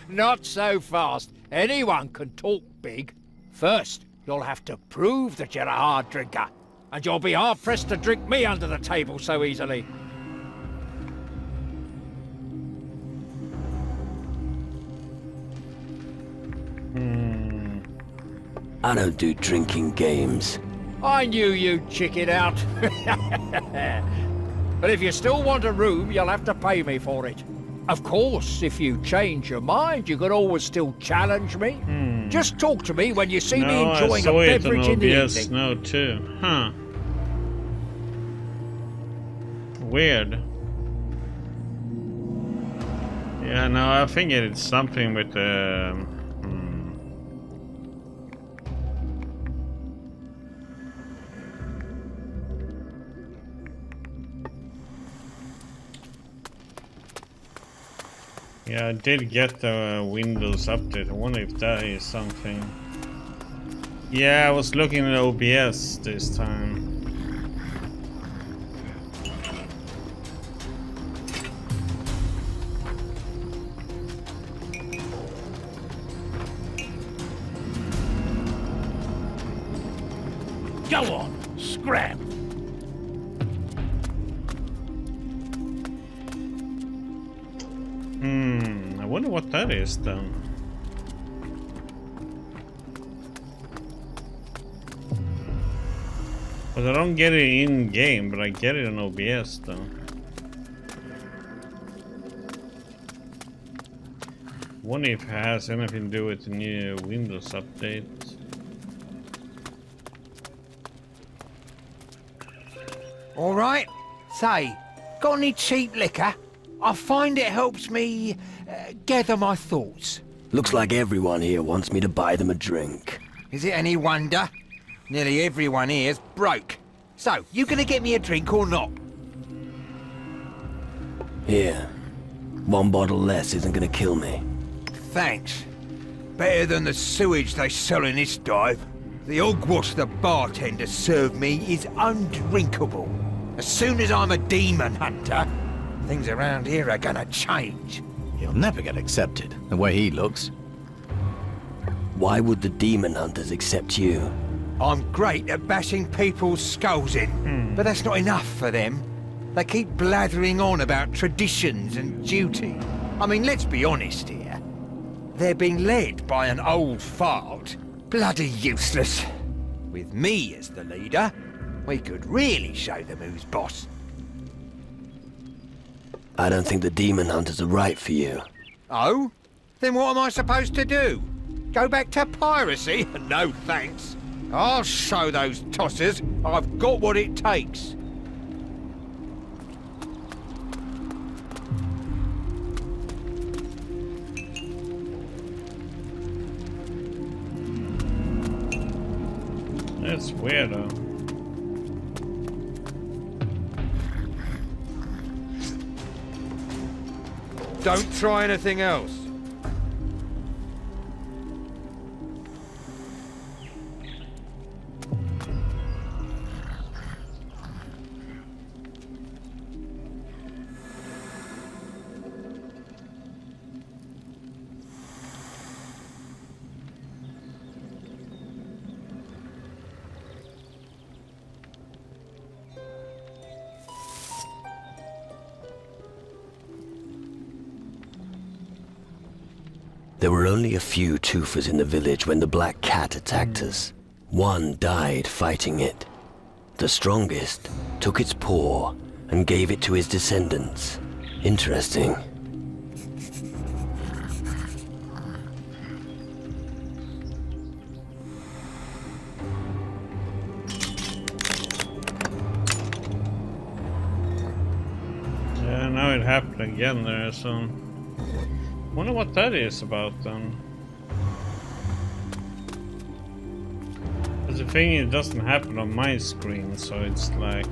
Not so fast. Anyone can talk big. First, you'll have to prove that you're a hard drinker. And you'll be hard-pressed to drink me under the table so easily. I don't do drinking games. I knew you'd chick it out. But if you still want a room, you'll have to pay me for it. Of course, if you change your mind, you can always still challenge me. Just talk to me when you see me enjoying a beverage in the evening. No, too. Huh. Weird. Yeah, no, I think it's something with the... Yeah, I did get the Windows update. I wonder if that is something. Yeah, I was looking at OBS this time. Go on, scram. I wonder what that is then. But I don't get it in game, but I get it on OBS though. Wonder if it has anything to do with the new Windows update. All right. Say, got any cheap liquor? I find it helps me gather my thoughts. Looks like everyone here wants me to buy them a drink. Is it any wonder? Nearly everyone here's broke. So, you gonna get me a drink or not? Here. One bottle less isn't gonna kill me. Thanks. Better than the sewage they sell in this dive. The hogwash the bartender served me is undrinkable. As soon as I'm a demon hunter, things around here are gonna change. He'll never get accepted, the way he looks. Why would the demon hunters accept you? I'm great at bashing people's skulls in, but that's not enough for them. They keep blathering on about traditions and duty. I mean, let's be honest here. They're being led by an old fart. Bloody useless. With me as the leader, we could really show them who's boss. I don't think the demon hunters are right for you. Oh? Then what am I supposed to do? Go back to piracy? No thanks. I'll show those tossers I've got what it takes. That's weird though. Don't try anything else. There were only a few Toofers in the village when the Black Cat attacked us. One died fighting it. The strongest took its paw and gave it to his descendants. Interesting. Yeah, now it happened again there, so... Wonder what that is about then. Because the thing it doesn't happen on my screen, so it's like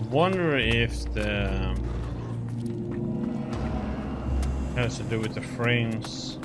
wonder if the has to do with the frames.